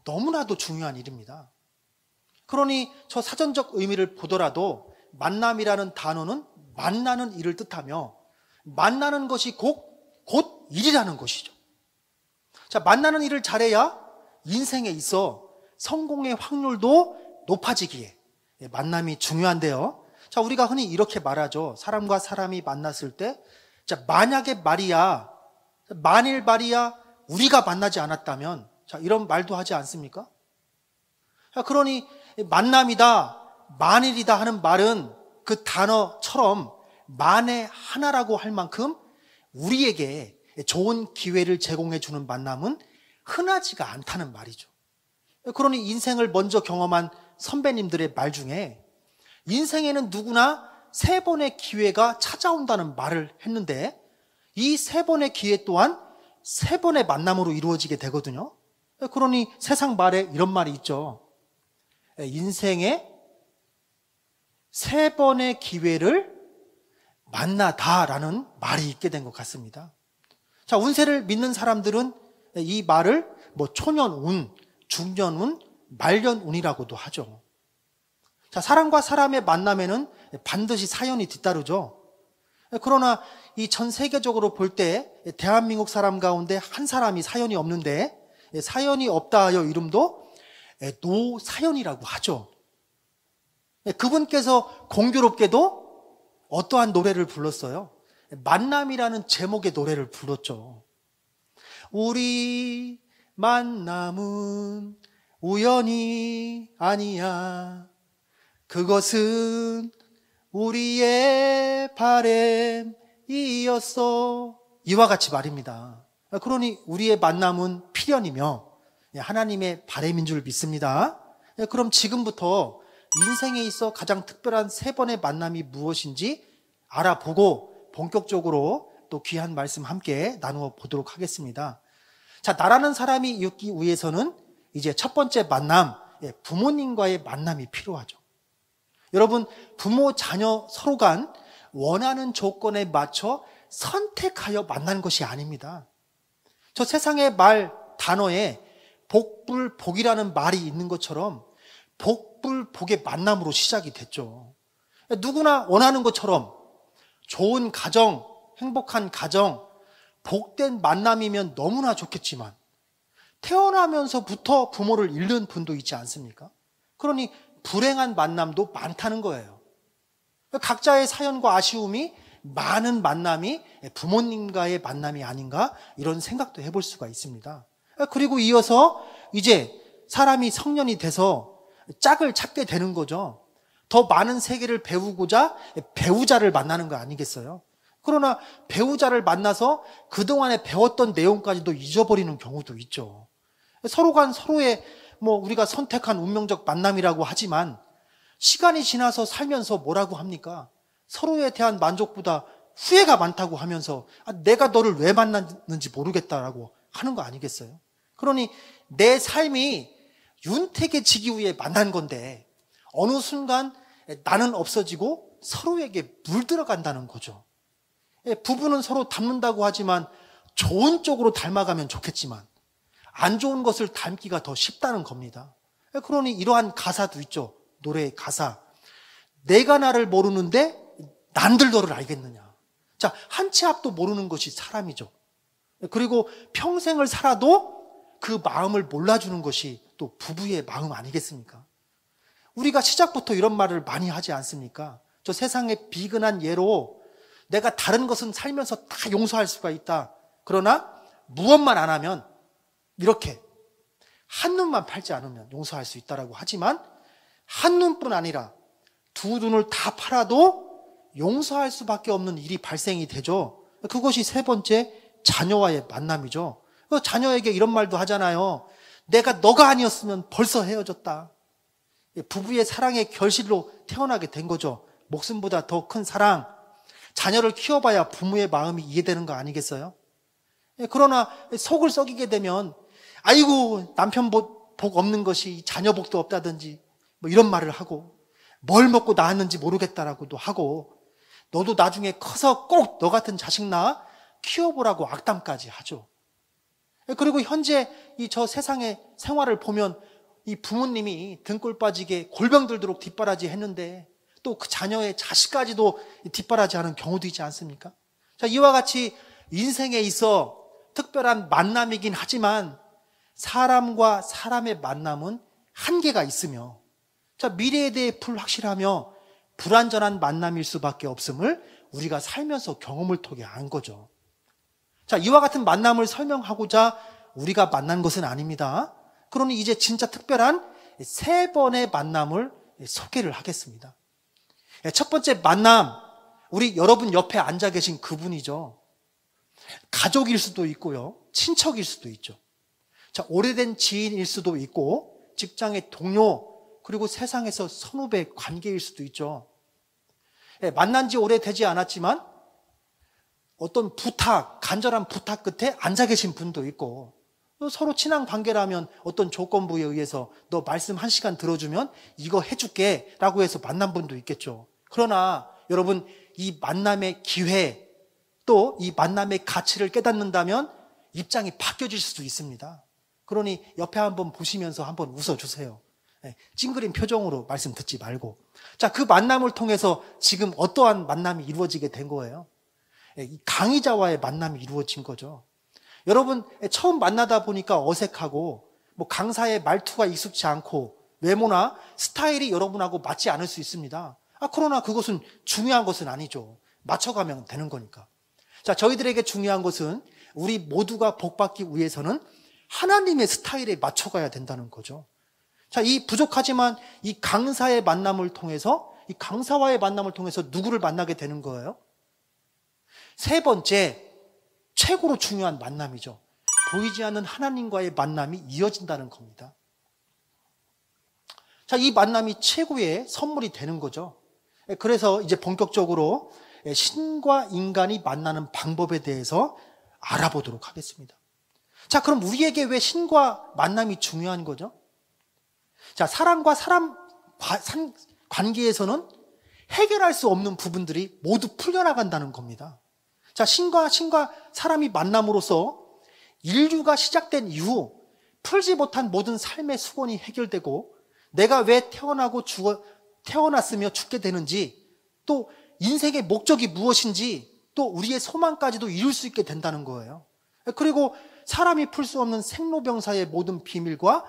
너무나도 중요한 일입니다. 그러니 저 사전적 의미를 보더라도 만남이라는 단어는 만나는 일을 뜻하며, 만나는 것이 곧 일이라는 것이죠. 자, 만나는 일을 잘해야 인생에 있어 성공의 확률도 높아지기에 만남이 중요한데요. 자, 우리가 흔히 이렇게 말하죠. 사람과 사람이 만났을 때, 자, 만약에 말이야, 만일 말이야, 우리가 만나지 않았다면, 자, 이런 말도 하지 않습니까? 자, 그러니 만남이다, 만일이다 하는 말은 그 단어처럼 만에 하나라고 할 만큼 우리에게 좋은 기회를 제공해 주는 만남은 흔하지가 않다는 말이죠. 그러니 인생을 먼저 경험한 선배님들의 말 중에 인생에는 누구나 3번의 기회가 찾아온다는 말을 했는데 이 3번의 기회 또한 3번의 만남으로 이루어지게 되거든요. 그러니 세상 말에 이런 말이 있죠. 인생에 3번의 기회를 만나다라는 말이 있게 된 것 같습니다. 자, 운세를 믿는 사람들은 이 말을 초년운, 중년운, 말년운이라고도 하죠. 자, 사람과 사람의 만남에는 반드시 사연이 뒤따르죠. 그러나 이 전 세계적으로 볼 때 대한민국 사람 가운데 한 사람이 사연이 없는데 사연이 없다 하여 이름도 노사연이라고 하죠. 그분께서 공교롭게도 어떠한 노래를 불렀어요? 만남이라는 제목의 노래를 불렀죠. 우리 만남은 우연이 아니야. 그것은 우리의 바램이었어. 이와 같이 말입니다. 그러니 우리의 만남은 필연이며 하나님의 바램인 줄 믿습니다. 그럼 지금부터 인생에 있어 가장 특별한 3번의 만남이 무엇인지 알아보고 본격적으로 또 귀한 말씀 함께 나누어 보도록 하겠습니다. 자, 나라는 사람이 있기 위해서는 이제 첫 번째 만남, 부모님과의 만남이 필요하죠. 여러분, 부모, 자녀 서로 간 원하는 조건에 맞춰 선택하여 만난 것이 아닙니다. 저 세상의 말, 단어에 복불복이라는 말이 있는 것처럼 복불복의 만남으로 시작이 됐죠. 누구나 원하는 것처럼 좋은 가정, 행복한 가정, 복된 만남이면 너무나 좋겠지만 태어나면서부터 부모를 잃는 분도 있지 않습니까? 그러니 불행한 만남도 많다는 거예요. 각자의 사연과 아쉬움이 많은 만남이 부모님과의 만남이 아닌가 이런 생각도 해볼 수가 있습니다. 그리고 이어서 이제 사람이 성년이 돼서 짝을 찾게 되는 거죠. 더 많은 세계를 배우고자 배우자를 만나는 거 아니겠어요? 그러나 배우자를 만나서 그동안에 배웠던 내용까지도 잊어버리는 경우도 있죠. 서로 간 서로의 우리가 선택한 운명적 만남이라고 하지만 시간이 지나서 살면서 뭐라고 합니까? 서로에 대한 만족보다 후회가 많다고 하면서 내가 너를 왜 만났는지 모르겠다라고 하는 거 아니겠어요? 그러니 내 삶이 윤택해지기 위해 만난 건데 어느 순간 나는 없어지고 서로에게 물들어간다는 거죠. 부부는 서로 닮는다고 하지만 좋은 쪽으로 닮아가면 좋겠지만 안 좋은 것을 닮기가 더 쉽다는 겁니다. 그러니 이러한 가사도 있죠. 노래의 가사. 내가 나를 모르는데 남들 너를 알겠느냐. 자, 한 치 앞도 모르는 것이 사람이죠. 그리고 평생을 살아도 그 마음을 몰라주는 것이 또 부부의 마음 아니겠습니까? 우리가 시작부터 이런 말을 많이 하지 않습니까? 저 세상의 비근한 예로 내가 다른 것은 살면서 다 용서할 수가 있다. 그러나 무엇만 안 하면 이렇게 한눈만 팔지 않으면 용서할 수 있다라고 하지만 한눈뿐 아니라 두 눈을 다 팔아도 용서할 수밖에 없는 일이 발생이 되죠. 그것이 3번째 자녀와의 만남이죠. 자녀에게 이런 말도 하잖아요. 내가 너가 아니었으면 벌써 헤어졌다. 부부의 사랑의 결실로 태어나게 된 거죠. 목숨보다 더 큰 사랑. 자녀를 키워봐야 부모의 마음이 이해되는 거 아니겠어요? 그러나 속을 썩이게 되면 아이고 남편 복 없는 것이 자녀 복도 없다든지 이런 말을 하고 뭘 먹고 낳았는지 모르겠다라고도 하고 너도 나중에 커서 꼭 너 같은 자식 낳아 키워보라고 악담까지 하죠. 그리고 현재 저 세상의 생활을 보면 이 부모님이 등골 빠지게 골병 들도록 뒷바라지 했는데 또 그 자녀의 자식까지도 뒷바라지 하는 경우도 있지 않습니까? 자, 이와 같이 인생에 있어 특별한 만남이긴 하지만 사람과 사람의 만남은 한계가 있으며 자, 미래에 대해 불확실하며 불완전한 만남일 수밖에 없음을 우리가 살면서 경험을 통해 안 거죠. 자, 이와 같은 만남을 설명하고자 우리가 만난 것은 아닙니다. 그러니 이제 진짜 특별한 3번의 만남을 소개를 하겠습니다. 첫 번째 만남, 우리 여러분 옆에 앉아 계신 그분이죠. 가족일 수도 있고요, 친척일 수도 있죠. 자, 오래된 지인일 수도 있고, 직장의 동료, 그리고 세상에서 선후배 관계일 수도 있죠. 만난 지 오래되지 않았지만 어떤 부탁, 간절한 부탁 끝에 앉아 계신 분도 있고, 서로 친한 관계라면 어떤 조건부에 의해서 너 말씀 1시간 들어주면 이거 해줄게 라고 해서 만난 분도 있겠죠. 그러나 여러분, 이 만남의 기회, 또 이 만남의 가치를 깨닫는다면 입장이 바뀌어질 수도 있습니다. 그러니 옆에 한번 보시면서 한번 웃어주세요. 찡그린 표정으로 말씀 듣지 말고. 자, 그 만남을 통해서 지금 어떠한 만남이 이루어지게 된 거예요? 강의자와의 만남이 이루어진 거죠. 여러분, 처음 만나다 보니까 어색하고, 강사의 말투가 익숙치 않고, 외모나 스타일이 여러분하고 맞지 않을 수 있습니다. 그러나 그것은 중요한 것은 아니죠. 맞춰가면 되는 거니까. 자, 저희들에게 중요한 것은 우리 모두가 복받기 위해서는 하나님의 스타일에 맞춰가야 된다는 거죠. 자, 이 부족하지만 이 강사의 만남을 통해서, 이 강사와의 만남을 통해서 누구를 만나게 되는 거예요? 3번째, 최고로 중요한 만남이죠. 보이지 않는 하나님과의 만남이 이어진다는 겁니다. 자, 이 만남이 최고의 선물이 되는 거죠. 그래서 이제 본격적으로 신과 인간이 만나는 방법에 대해서 알아보도록 하겠습니다. 자, 그럼 우리에게 왜 신과 만남이 중요한 거죠? 자, 사람과 사람 관계에서는 해결할 수 없는 부분들이 모두 풀려나간다는 겁니다. 자, 신과 사람이 만남으로써 인류가 시작된 이후 풀지 못한 모든 삶의 수건이 해결되고, 내가 왜 태어났으며 죽게 되는지, 또 인생의 목적이 무엇인지, 또 우리의 소망까지도 이룰 수 있게 된다는 거예요. 그리고 사람이 풀 수 없는 생로병사의 모든 비밀과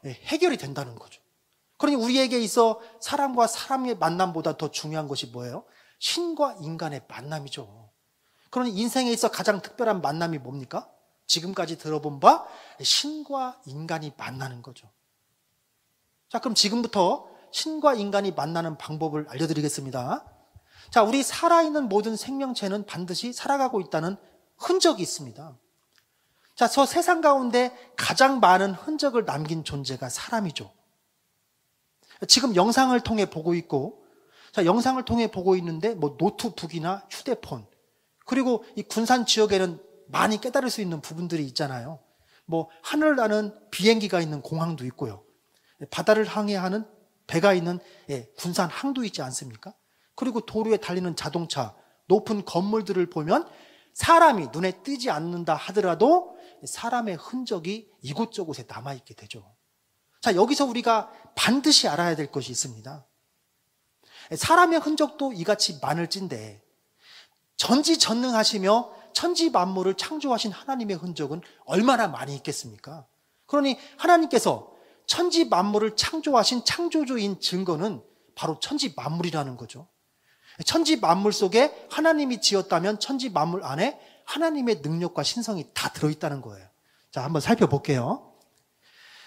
해결이 된다는 거죠. 그러니 우리에게 있어 사람과 사람의 만남보다 더 중요한 것이 뭐예요? 신과 인간의 만남이죠. 그러니 인생에 있어 가장 특별한 만남이 뭡니까? 지금까지 들어본 바 신과 인간이 만나는 거죠. 자, 그럼 지금부터 신과 인간이 만나는 방법을 알려드리겠습니다. 자, 우리 살아있는 모든 생명체는 반드시 살아가고 있다는 흔적이 있습니다. 자, 저 세상 가운데 가장 많은 흔적을 남긴 존재가 사람이죠. 지금 영상을 통해 보고 있고, 자, 영상을 통해 보고 있는데 노트북이나 휴대폰, 그리고 이 군산 지역에는 많이 깨달을 수 있는 부분들이 있잖아요. 하늘을 나는 비행기가 있는 공항도 있고요. 바다를 항해하는 배가 있는 군산 항도 있지 않습니까? 그리고 도로에 달리는 자동차, 높은 건물들을 보면 사람이 눈에 띄지 않는다 하더라도 사람의 흔적이 이곳저곳에 남아있게 되죠. 자, 여기서 우리가 반드시 알아야 될 것이 있습니다. 사람의 흔적도 이같이 많을진데 전지전능하시며 천지 만물을 창조하신 하나님의 흔적은 얼마나 많이 있겠습니까? 그러니 하나님께서 천지 만물을 창조하신 창조주인 증거는 바로 천지 만물이라는 거죠. 천지 만물 속에 하나님이 지었다면 천지 만물 안에 하나님의 능력과 신성이 다 들어있다는 거예요. 자, 한번 살펴볼게요.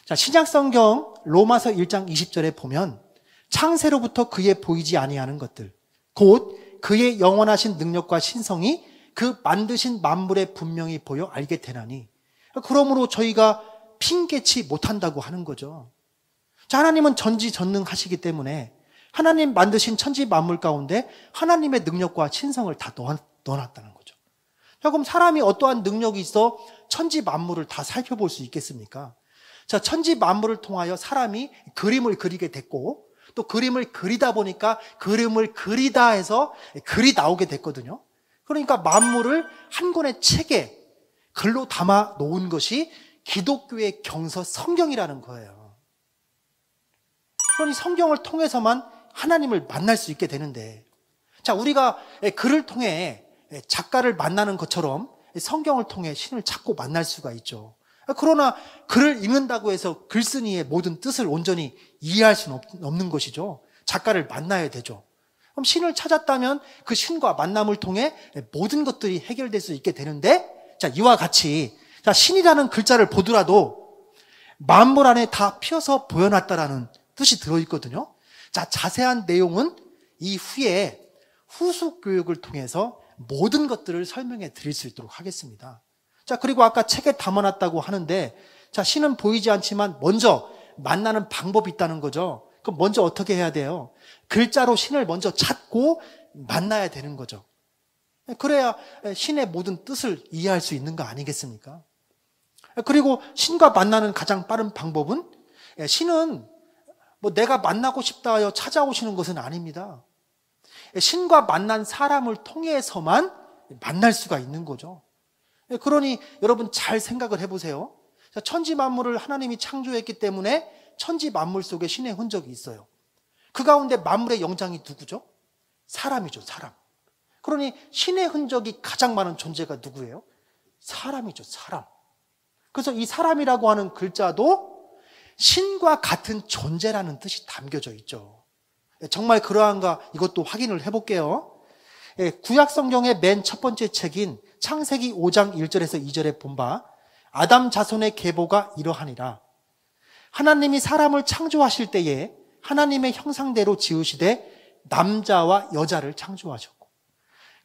자, 신약성경 로마서 1장 20절에 보면 창세로부터 그의 보이지 아니하는 것들, 곧 그의 영원하신 능력과 신성이 그 만드신 만물에 분명히 보여 알게 되나니, 그러므로 저희가 핑계치 못한다고 하는 거죠. 자, 하나님은 전지전능하시기 때문에 하나님 만드신 천지 만물 가운데 하나님의 능력과 신성을 다 넣어놨다는 거죠. 자, 그럼 사람이 어떠한 능력이 있어 천지 만물을 다 살펴볼 수 있겠습니까? 자, 천지 만물을 통하여 사람이 그림을 그리게 됐고, 또 그림을 그리다 보니까 그림을 그리다 해서 글이 나오게 됐거든요. 그러니까 만물을 한 권의 책에 글로 담아 놓은 것이 기독교의 경서 성경이라는 거예요. 그러니 성경을 통해서만 하나님을 만날 수 있게 되는데, 자, 우리가 글을 통해 작가를 만나는 것처럼 성경을 통해 신을 찾고 만날 수가 있죠. 그러나 글을 읽는다고 해서 글쓴이의 모든 뜻을 온전히 이해할 수는 없는 것이죠. 작가를 만나야 되죠. 그럼 신을 찾았다면 그 신과 만남을 통해 모든 것들이 해결될 수 있게 되는데, 자, 이와 같이, 자, 신이라는 글자를 보더라도 만물 안에 다 피어서 보여놨다라는 뜻이 들어있거든요. 자, 자세한 내용은 이 후에 후속 교육을 통해서 모든 것들을 설명해 드릴 수 있도록 하겠습니다. 자, 그리고 아까 책에 담아놨다고 하는데, 자, 신은 보이지 않지만 먼저 만나는 방법이 있다는 거죠. 그럼 먼저 어떻게 해야 돼요? 글자로 신을 먼저 찾고 만나야 되는 거죠. 그래야 신의 모든 뜻을 이해할 수 있는 거 아니겠습니까? 그리고 신과 만나는 가장 빠른 방법은, 신은 뭐 내가 만나고 싶다 하여 찾아오시는 것은 아닙니다. 신과 만난 사람을 통해서만 만날 수가 있는 거죠. 그러니 여러분 잘 생각을 해보세요. 천지 만물을 하나님이 창조했기 때문에 천지 만물 속에 신의 흔적이 있어요. 그 가운데 만물의 영장이 누구죠? 사람이죠, 사람. 그러니 신의 흔적이 가장 많은 존재가 누구예요? 사람이죠, 사람. 그래서 이 사람이라고 하는 글자도 신과 같은 존재라는 뜻이 담겨져 있죠. 정말 그러한가 이것도 확인을 해볼게요. 구약 성경의 맨 첫 번째 책인 창세기 5장 1절에서 2절에 본 바 아담 자손의 계보가 이러하니라. 하나님이 사람을 창조하실 때에 하나님의 형상대로 지으시되 남자와 여자를 창조하셨고,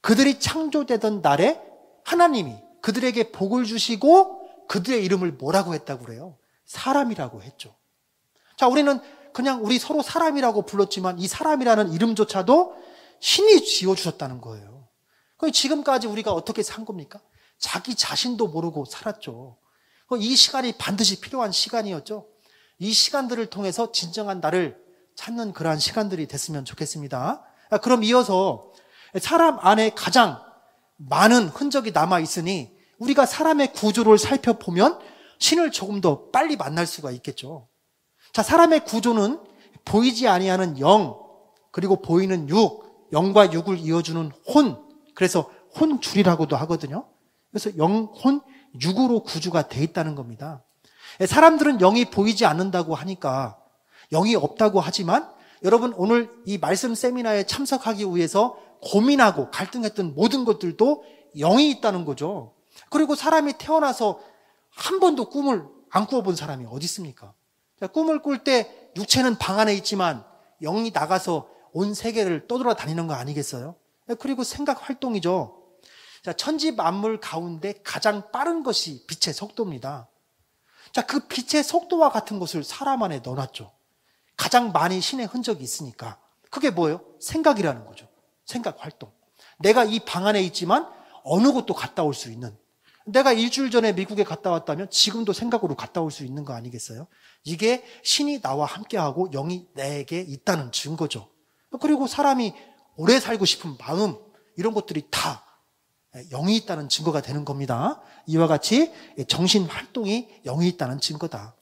그들이 창조되던 날에 하나님이 그들에게 복을 주시고 그들의 이름을 뭐라고 했다고 그래요? 사람이라고 했죠. 자, 우리는 그냥 우리 서로 사람이라고 불렀지만 이 사람이라는 이름조차도 신이 지어주셨다는 거예요. 그럼 지금까지 우리가 어떻게 산 겁니까? 자기 자신도 모르고 살았죠. 이 시간이 반드시 필요한 시간이었죠. 이 시간들을 통해서 진정한 나를 찾는 그러한 시간들이 됐으면 좋겠습니다. 그럼 이어서 사람 안에 가장 많은 흔적이 남아있으니 우리가 사람의 구조를 살펴보면 신을 조금 더 빨리 만날 수가 있겠죠. 자, 사람의 구조는 보이지 아니하는 영, 그리고 보이는 육, 영과 육을 이어주는 혼, 그래서 혼줄이라고도 하거든요. 그래서 영, 혼, 육으로 구조가 돼 있다는 겁니다. 사람들은 영이 보이지 않는다고 하니까 영이 없다고 하지만, 여러분 오늘 이 말씀 세미나에 참석하기 위해서 고민하고 갈등했던 모든 것들도 영이 있다는 거죠. 그리고 사람이 태어나서 한 번도 꿈을 안 꾸어본 사람이 어디 있습니까? 꿈을 꿀 때 육체는 방 안에 있지만 영이 나가서 온 세계를 떠돌아다니는 거 아니겠어요? 그리고 생각 활동이죠. 자, 천지 만물 가운데 가장 빠른 것이 빛의 속도입니다. 자, 그 빛의 속도와 같은 것을 사람 안에 넣어놨죠. 가장 많이 신의 흔적이 있으니까. 그게 뭐예요? 생각이라는 거죠. 생각 활동. 내가 이 방 안에 있지만 어느 곳도 갔다 올 수 있는, 내가 일주일 전에 미국에 갔다 왔다면 지금도 생각으로 갔다 올 수 있는 거 아니겠어요? 이게 신이 나와 함께하고 영이 내게 있다는 증거죠. 그리고 사람이 오래 살고 싶은 마음, 이런 것들이 다 영이 있다는 증거가 되는 겁니다. 이와 같이 정신 활동이 영이 있다는 증거다.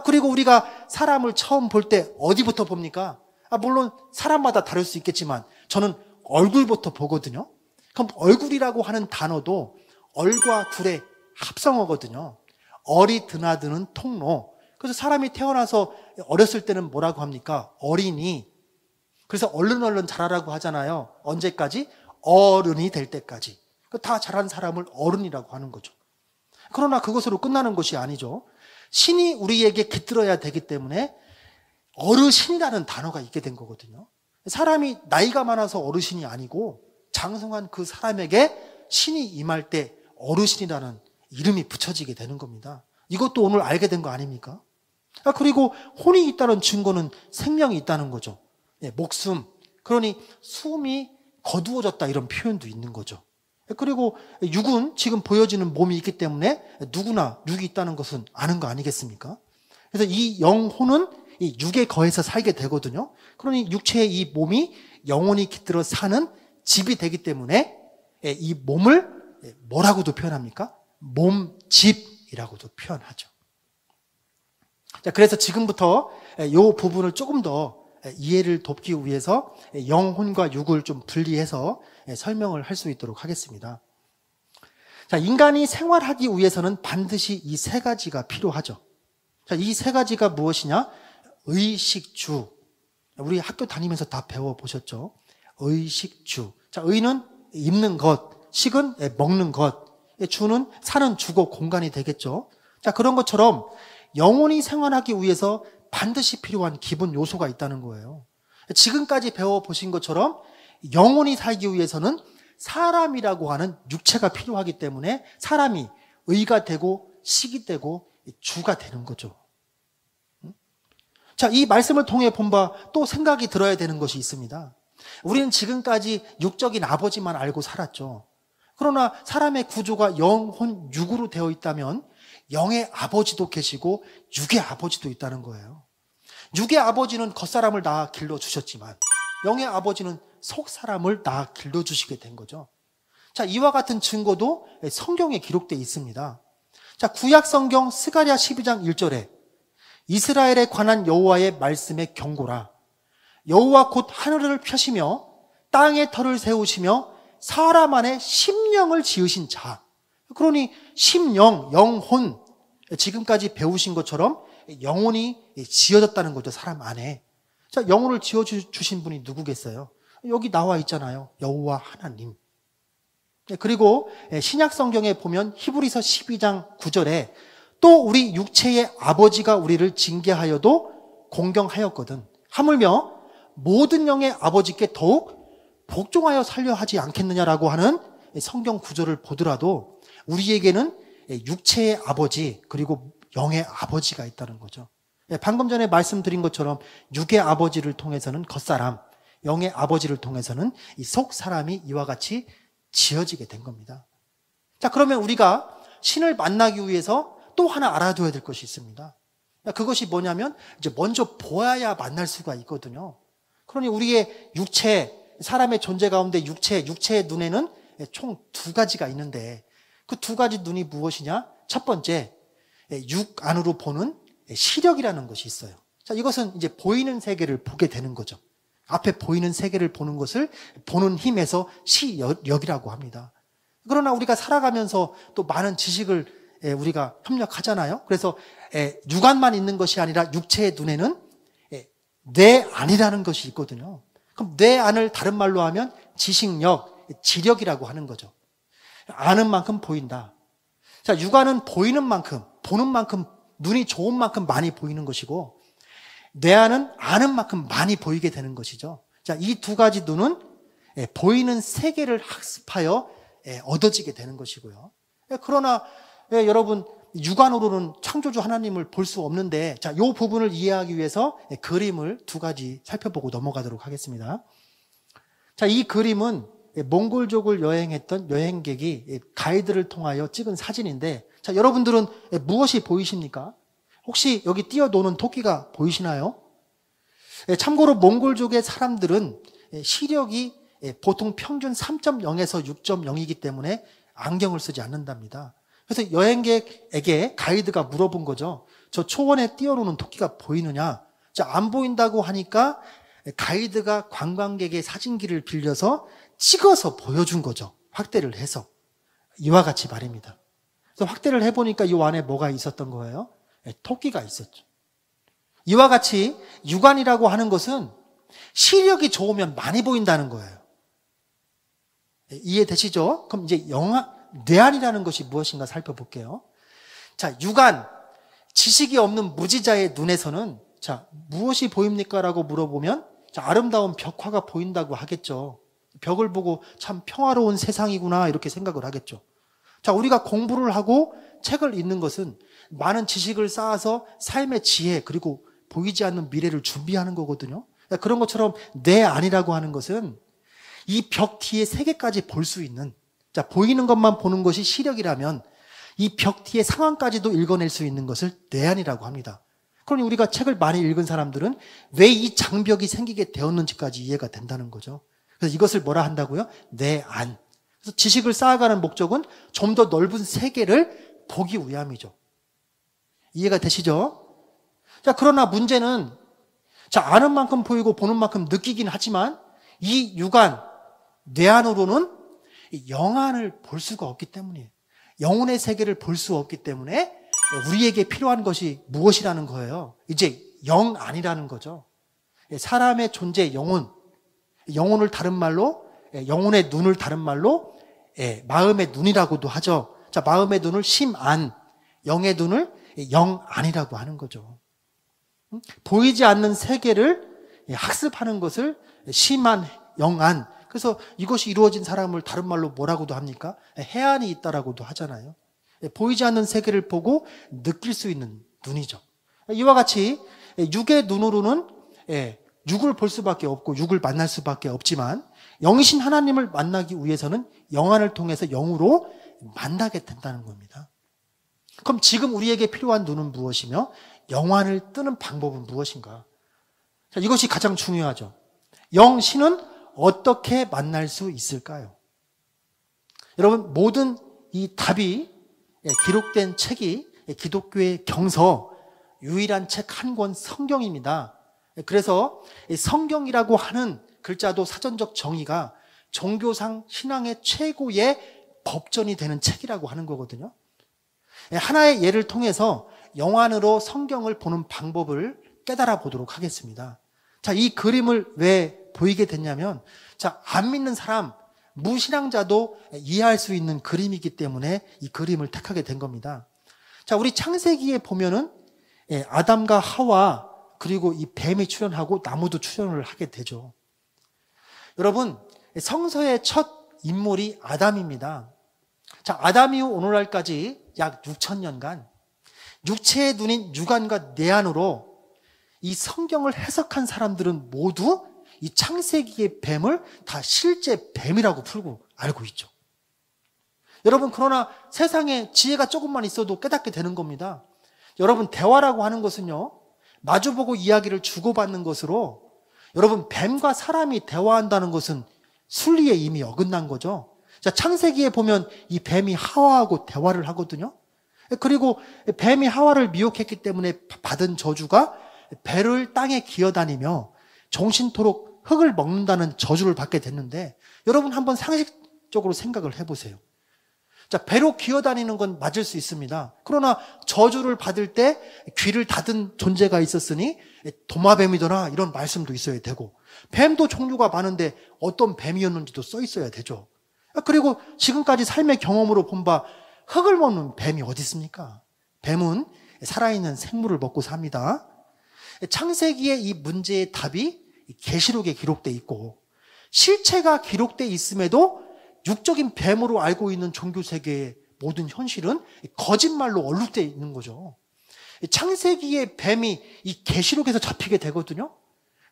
그리고 우리가 사람을 처음 볼 때 어디부터 봅니까? 물론 사람마다 다를 수 있겠지만 저는 얼굴부터 보거든요. 그럼 얼굴이라고 하는 단어도 얼과 굴의 합성어거든요. 얼이 드나드는 통로. 그래서 사람이 태어나서 어렸을 때는 뭐라고 합니까? 어린이. 그래서 얼른 자라라고 하잖아요. 언제까지? 어른이 될 때까지. 다 자란 사람을 어른이라고 하는 거죠. 그러나 그것으로 끝나는 것이 아니죠. 신이 우리에게 깃들어야 되기 때문에 어르신이라는 단어가 있게 된 거거든요. 사람이 나이가 많아서 어르신이 아니고 장성한 그 사람에게 신이 임할 때 어르신이라는 이름이 붙여지게 되는 겁니다. 이것도 오늘 알게 된 거 아닙니까? 그리고 혼이 있다는 증거는 생명이 있다는 거죠. 목숨, 그러니 숨이 거두어졌다, 이런 표현도 있는 거죠. 그리고 육은 지금 보여지는 몸이 있기 때문에 누구나 육이 있다는 것은 아는 거 아니겠습니까? 그래서 이 영혼은 이 육에 거해서 살게 되거든요. 그러니 육체의 이 몸이 영혼이 깃들어 사는 집이 되기 때문에 이 몸을 뭐라고도 표현합니까? 몸집이라고도 표현하죠. 자, 그래서 지금부터 이 부분을 조금 더 이해를 돕기 위해서 영혼과 육을 좀 분리해서 설명을 할 수 있도록 하겠습니다. 자, 인간이 생활하기 위해서는 반드시 이 세 가지가 필요하죠. 자, 이 세 가지가 무엇이냐? 의식주. 우리 학교 다니면서 다 배워보셨죠? 의식주. 자, 의는 입는 것, 식은 먹는 것, 주는 사는 주거 공간이 되겠죠. 자, 그런 것처럼 영혼이 생활하기 위해서 반드시 필요한 기본 요소가 있다는 거예요. 지금까지 배워보신 것처럼 영혼이 살기 위해서는 사람이라고 하는 육체가 필요하기 때문에 사람이 의가 되고 식이 되고 주가 되는 거죠. 자, 이 말씀을 통해 본 바 또 생각이 들어야 되는 것이 있습니다. 우리는 지금까지 육적인 아버지만 알고 살았죠. 그러나 사람의 구조가 영혼, 육으로 되어 있다면 영의 아버지도 계시고 육의 아버지도 있다는 거예요. 육의 아버지는 겉사람을 낳아 길러주셨지만 영의 아버지는 속사람을 낳아 길러주시게 된 거죠. 자, 이와 같은 증거도 성경에 기록되어 있습니다. 자, 구약 성경 스가랴 12장 1절에 이스라엘에 관한 여호와의 말씀의 경고라. 여호와 곧 하늘을 펴시며 땅에 터를 세우시며 사람 안에 심령을 지으신 자. 그러니 심령, 영혼, 지금까지 배우신 것처럼 영혼이 지어졌다는 거죠, 사람 안에. 자, 영혼을 지어주신 분이 누구겠어요? 여기 나와 있잖아요. 여호와 하나님. 그리고 신약 성경에 보면 히브리서 12장 9절에 또 우리 육체의 아버지가 우리를 징계하여도 공경하였거든. 하물며 모든 영의 아버지께 더욱 복종하여 살려 하지 않겠느냐라고 하는 성경 구절을 보더라도 우리에게는 육체의 아버지 그리고 영의 아버지가 있다는 거죠. 방금 전에 말씀드린 것처럼 육의 아버지를 통해서는 겉사람, 영의 아버지를 통해서는 이 속사람이 이와 같이 지어지게 된 겁니다. 자, 그러면 우리가 신을 만나기 위해서 또 하나 알아둬야 될 것이 있습니다. 그것이 뭐냐면 이제 먼저 보아야 만날 수가 있거든요. 그러니 우리의 육체, 사람의 존재 가운데 육체의 눈에는 총 두 가지가 있는데 그 두 가지 눈이 무엇이냐? 첫 번째, 육 안으로 보는 시력이라는 것이 있어요. 자, 이것은 이제 보이는 세계를 보게 되는 거죠. 앞에 보이는 세계를 보는 것을 보는 힘에서 시력이라고 합니다. 그러나 우리가 살아가면서 또 많은 지식을 우리가 협력하잖아요. 그래서 육안만 있는 것이 아니라 육체의 눈에는 뇌 안이라는 것이 있거든요. 그럼 뇌 안을 다른 말로 하면 지식력, 지력이라고 하는 거죠. 아는 만큼 보인다. 자, 육안은 보이는 만큼, 보는 만큼, 눈이 좋은 만큼 많이 보이는 것이고 뇌안은 아는 만큼 많이 보이게 되는 것이죠. 자, 이 두 가지 눈은 보이는 세계를 학습하여 얻어지게 되는 것이고요. 그러나 여러분 육안으로는 창조주 하나님을 볼 수 없는데 자, 이 부분을 이해하기 위해서 그림을 두 가지 살펴보고 넘어가도록 하겠습니다. 자, 이 그림은 몽골족을 여행했던 여행객이 가이드를 통하여 찍은 사진인데 자, 여러분들은 무엇이 보이십니까? 혹시 여기 뛰어노는 토끼가 보이시나요? 참고로 몽골족의 사람들은 시력이 보통 평균 3.0에서 6.0이기 때문에 안경을 쓰지 않는답니다. 그래서 여행객에게 가이드가 물어본 거죠. 저 초원에 뛰어노는 토끼가 보이느냐? 자, 안 보인다고 하니까 가이드가 관광객의 사진기를 빌려서 찍어서 보여준 거죠. 확대를 해서. 이와 같이 말입니다. 그래서 확대를 해보니까 이 안에 뭐가 있었던 거예요? 토끼가 있었죠. 이와 같이 육안이라고 하는 것은 시력이 좋으면 많이 보인다는 거예요. 이해되시죠? 그럼 이제 뇌안이라는 것이 무엇인가 살펴볼게요. 자, 육안, 지식이 없는 무지자의 눈에서는 자, 무엇이 보입니까? 라고 물어보면 자, 아름다운 벽화가 보인다고 하겠죠. 벽을 보고 참 평화로운 세상이구나 이렇게 생각을 하겠죠. 자, 우리가 공부를 하고 책을 읽는 것은 많은 지식을 쌓아서 삶의 지혜 그리고 보이지 않는 미래를 준비하는 거거든요. 그런 것처럼 내 안이라고 하는 것은 이 벽 뒤에 세계까지 볼 수 있는 자, 보이는 것만 보는 것이 시력이라면 이 벽 뒤의 상황까지도 읽어낼 수 있는 것을 내안이라고 합니다. 그러니 우리가 책을 많이 읽은 사람들은 왜 이 장벽이 생기게 되었는지까지 이해가 된다는 거죠. 그래서 이것을 뭐라 한다고요? 내안. 그래서 지식을 쌓아가는 목적은 좀 더 넓은 세계를 보기 위함이죠. 이해가 되시죠? 자, 그러나 문제는 자, 아는 만큼 보이고 보는 만큼 느끼긴 하지만 이 육안, 뇌안으로는 영안을 볼 수가 없기 때문이에요. 영혼의 세계를 볼 수 없기 때문에 우리에게 필요한 것이 무엇이라는 거예요? 이제 영 아니라는 거죠. 사람의 존재, 영혼을 다른 말로, 영혼의 눈을 다른 말로 마음의 눈이라고도 하죠. 자, 마음의 눈을 심안, 영의 눈을 영안이라고 하는 거죠. 보이지 않는 세계를 학습하는 것을 심안, 영안. 그래서 이것이 이루어진 사람을 다른 말로 뭐라고도 합니까? 해안이 있다라고도 하잖아요. 보이지 않는 세계를 보고 느낄 수 있는 눈이죠. 이와 같이 육의 눈으로는 육을 볼 수밖에 없고 육을 만날 수밖에 없지만 영이신 하나님을 만나기 위해서는 영안을 통해서 영으로 만나게 된다는 겁니다. 그럼 지금 우리에게 필요한 눈은 무엇이며 영안을 뜨는 방법은 무엇인가? 자, 이것이 가장 중요하죠. 영신은 어떻게 만날 수 있을까요? 여러분, 모든 이 답이 기록된 책이 기독교의 경서, 유일한 책 한 권 성경입니다. 그래서 성경이라고 하는 글자도 사전적 정의가 종교상 신앙의 최고의 법전이 되는 책이라고 하는 거거든요. 하나의 예를 통해서 영안으로 성경을 보는 방법을 깨달아 보도록 하겠습니다. 자, 이 그림을 왜 보이게 됐냐면, 자, 안 믿는 사람, 무신앙자도 이해할 수 있는 그림이기 때문에 이 그림을 택하게 된 겁니다. 자, 우리 창세기에 보면은 아담과 하와 그리고 이 뱀이 출현하고 나무도 출현을 하게 되죠. 여러분, 성서의 첫 인물이 아담입니다. 자, 아담 이후 오늘날까지 약 6,000년간 육체의 눈인 육안과 내안으로 이 성경을 해석한 사람들은 모두 이 창세기의 뱀을 다 실제 뱀이라고 풀고 알고 있죠. 여러분, 그러나 세상에 지혜가 조금만 있어도 깨닫게 되는 겁니다. 여러분, 대화라고 하는 것은요, 마주보고 이야기를 주고받는 것으로, 여러분, 뱀과 사람이 대화한다는 것은 순리에 이미 어긋난 거죠. 자, 창세기에 보면 이 뱀이 하와하고 대화를 하거든요. 그리고 뱀이 하와를 미혹했기 때문에 받은 저주가 배를 땅에 기어다니며 종신토록 흙을 먹는다는 저주를 받게 됐는데, 여러분 한번 상식적으로 생각을 해보세요. 자, 배로 기어다니는 건 맞을 수 있습니다. 그러나 저주를 받을 때 귀를 닫은 존재가 있었으니 도마뱀이더라, 이런 말씀도 있어야 되고, 뱀도 종류가 많은데 어떤 뱀이었는지도 써 있어야 되죠. 그리고 지금까지 삶의 경험으로 본 바 흙을 먹는 뱀이 어디 있습니까? 뱀은 살아있는 생물을 먹고 삽니다. 창세기의 이 문제의 답이 계시록에 기록되어 있고, 실체가 기록되어 있음에도 육적인 뱀으로 알고 있는 종교 세계의 모든 현실은 거짓말로 얼룩되어 있는 거죠. 창세기의 뱀이 이 계시록에서 잡히게 되거든요.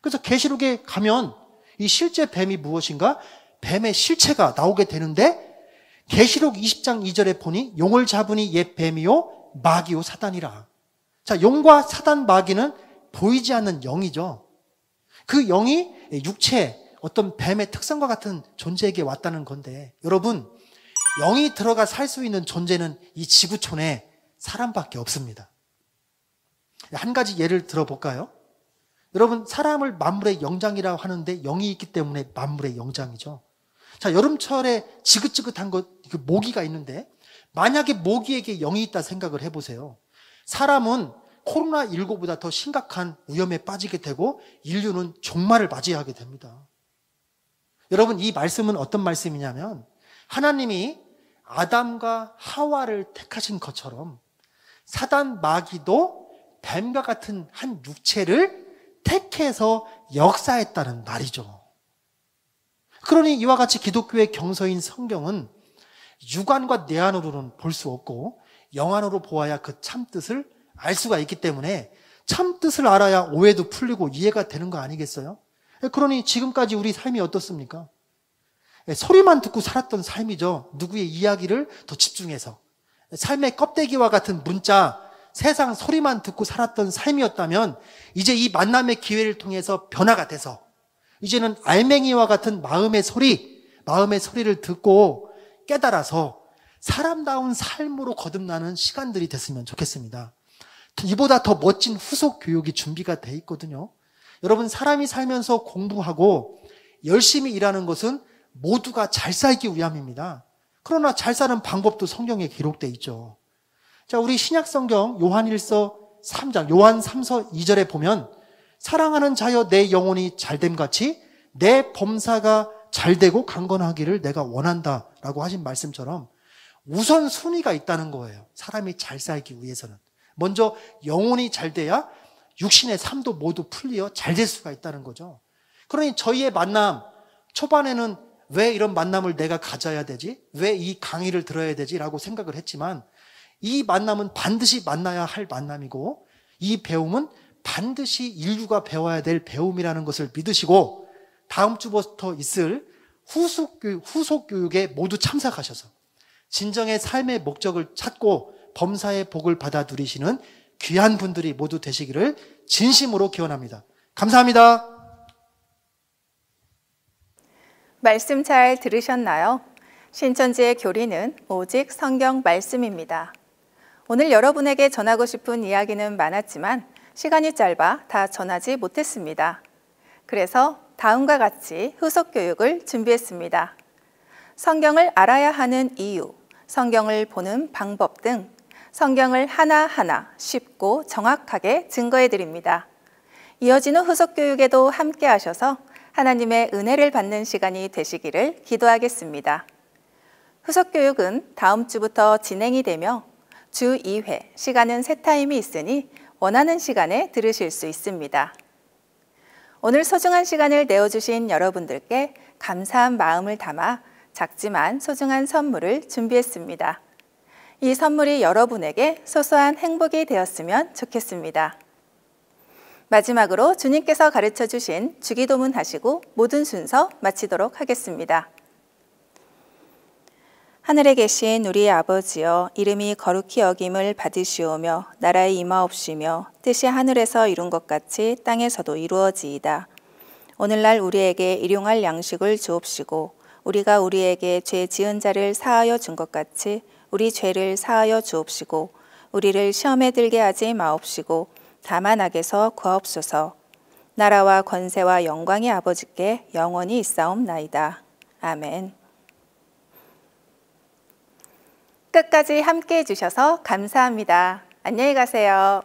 그래서 계시록에 가면 이 실제 뱀이 무엇인가? 뱀의 실체가 나오게 되는데, 계시록 20장 2절에 보니 용을 잡으니 옛 뱀이요 마귀요 사단이라. 자, 용과 사단, 마귀는 보이지 않는 영이죠. 그 영이 육체, 어떤 뱀의 특성과 같은 존재에게 왔다는 건데, 여러분, 영이 들어가 살 수 있는 존재는 이 지구촌에 사람밖에 없습니다. 한 가지 예를 들어볼까요? 여러분, 사람을 만물의 영장이라고 하는데 영이 있기 때문에 만물의 영장이죠. 자, 여름철에 지긋지긋한 모기가 있는데, 만약에 모기에게 영이 있다 생각을 해보세요. 사람은 코로나19보다 더 심각한 위험에 빠지게 되고 인류는 종말을 맞이하게 됩니다. 여러분, 이 말씀은 어떤 말씀이냐면, 하나님이 아담과 하와를 택하신 것처럼 사단, 마귀도 뱀과 같은 한 육체를 택해서 역사했다는 말이죠. 그러니 이와 같이 기독교의 경서인 성경은 육안과 내안으로는 볼 수 없고 영안으로 보아야 그 참뜻을 알 수가 있기 때문에 참뜻을 알아야 오해도 풀리고 이해가 되는 거 아니겠어요? 그러니 지금까지 우리 삶이 어떻습니까? 소리만 듣고 살았던 삶이죠. 누구의 이야기를 더 집중해서. 삶의 껍데기와 같은 문자, 세상 소리만 듣고 살았던 삶이었다면 이제 이 만남의 기회를 통해서 변화가 돼서 이제는 알맹이와 같은 마음의 소리를 듣고 깨달아서 사람다운 삶으로 거듭나는 시간들이 됐으면 좋겠습니다. 이보다 더 멋진 후속 교육이 준비가 돼 있거든요. 여러분, 사람이 살면서 공부하고 열심히 일하는 것은 모두가 잘 살기 위함입니다. 그러나 잘 사는 방법도 성경에 기록되어 있죠. 자, 우리 신약성경 요한일서 3장, 요한 3서 2절에 보면 사랑하는 자여 내 영혼이 잘됨 같이 내 범사가 잘되고 강건하기를 내가 원한다 라고 하신 말씀처럼 우선순위가 있다는 거예요. 사람이 잘 살기 위해서는. 먼저 영혼이 잘 돼야 육신의 삶도 모두 풀리어 잘 될 수가 있다는 거죠. 그러니 저희의 만남, 초반에는 왜 이런 만남을 내가 가져야 되지? 왜 이 강의를 들어야 되지? 라고 생각을 했지만 이 만남은 반드시 만나야 할 만남이고 이 배움은 반드시 인류가 배워야 될 배움이라는 것을 믿으시고 다음 주부터 있을 후속 교육에 모두 참석하셔서 진정의 삶의 목적을 찾고 범사의 복을 받아 누리시는 귀한 분들이 모두 되시기를 진심으로 기원합니다. 감사합니다. 말씀 잘 들으셨나요? 신천지의 교리는 오직 성경 말씀입니다. 오늘 여러분에게 전하고 싶은 이야기는 많았지만 시간이 짧아 다 전하지 못했습니다. 그래서 다음과 같이 후속 교육을 준비했습니다. 성경을 알아야 하는 이유, 성경을 보는 방법 등 성경을 하나하나 쉽고 정확하게 증거해 드립니다. 이어지는 후속 교육에도 함께 하셔서 하나님의 은혜를 받는 시간이 되시기를 기도하겠습니다. 후속 교육은 다음 주부터 진행이 되며 주 2회, 시간은 세 타임이 있으니 원하는 시간에 들으실 수 있습니다. 오늘 소중한 시간을 내어주신 여러분들께 감사한 마음을 담아 작지만 소중한 선물을 준비했습니다. 이 선물이 여러분에게 소소한 행복이 되었으면 좋겠습니다. 마지막으로 주님께서 가르쳐 주신 주기도문 하시고 모든 순서 마치도록 하겠습니다. 하늘에 계신 우리 아버지여, 이름이 거룩히 여김을 받으시오며 나라의 임하옵시며 뜻이 하늘에서 이룬 것 같이 땅에서도 이루어지이다. 오늘날 우리에게 일용할 양식을 주옵시고 우리가 우리에게 죄 지은 자를 사하여 준 것 같이 우리 죄를 사하여 주옵시고 우리를 시험에 들게 하지 마옵시고 다만 악에서 구하옵소서. 나라와 권세와 영광이 아버지께 영원히 있사옵나이다. 아멘. 끝까지 함께 해주셔서 감사합니다. 안녕히 가세요.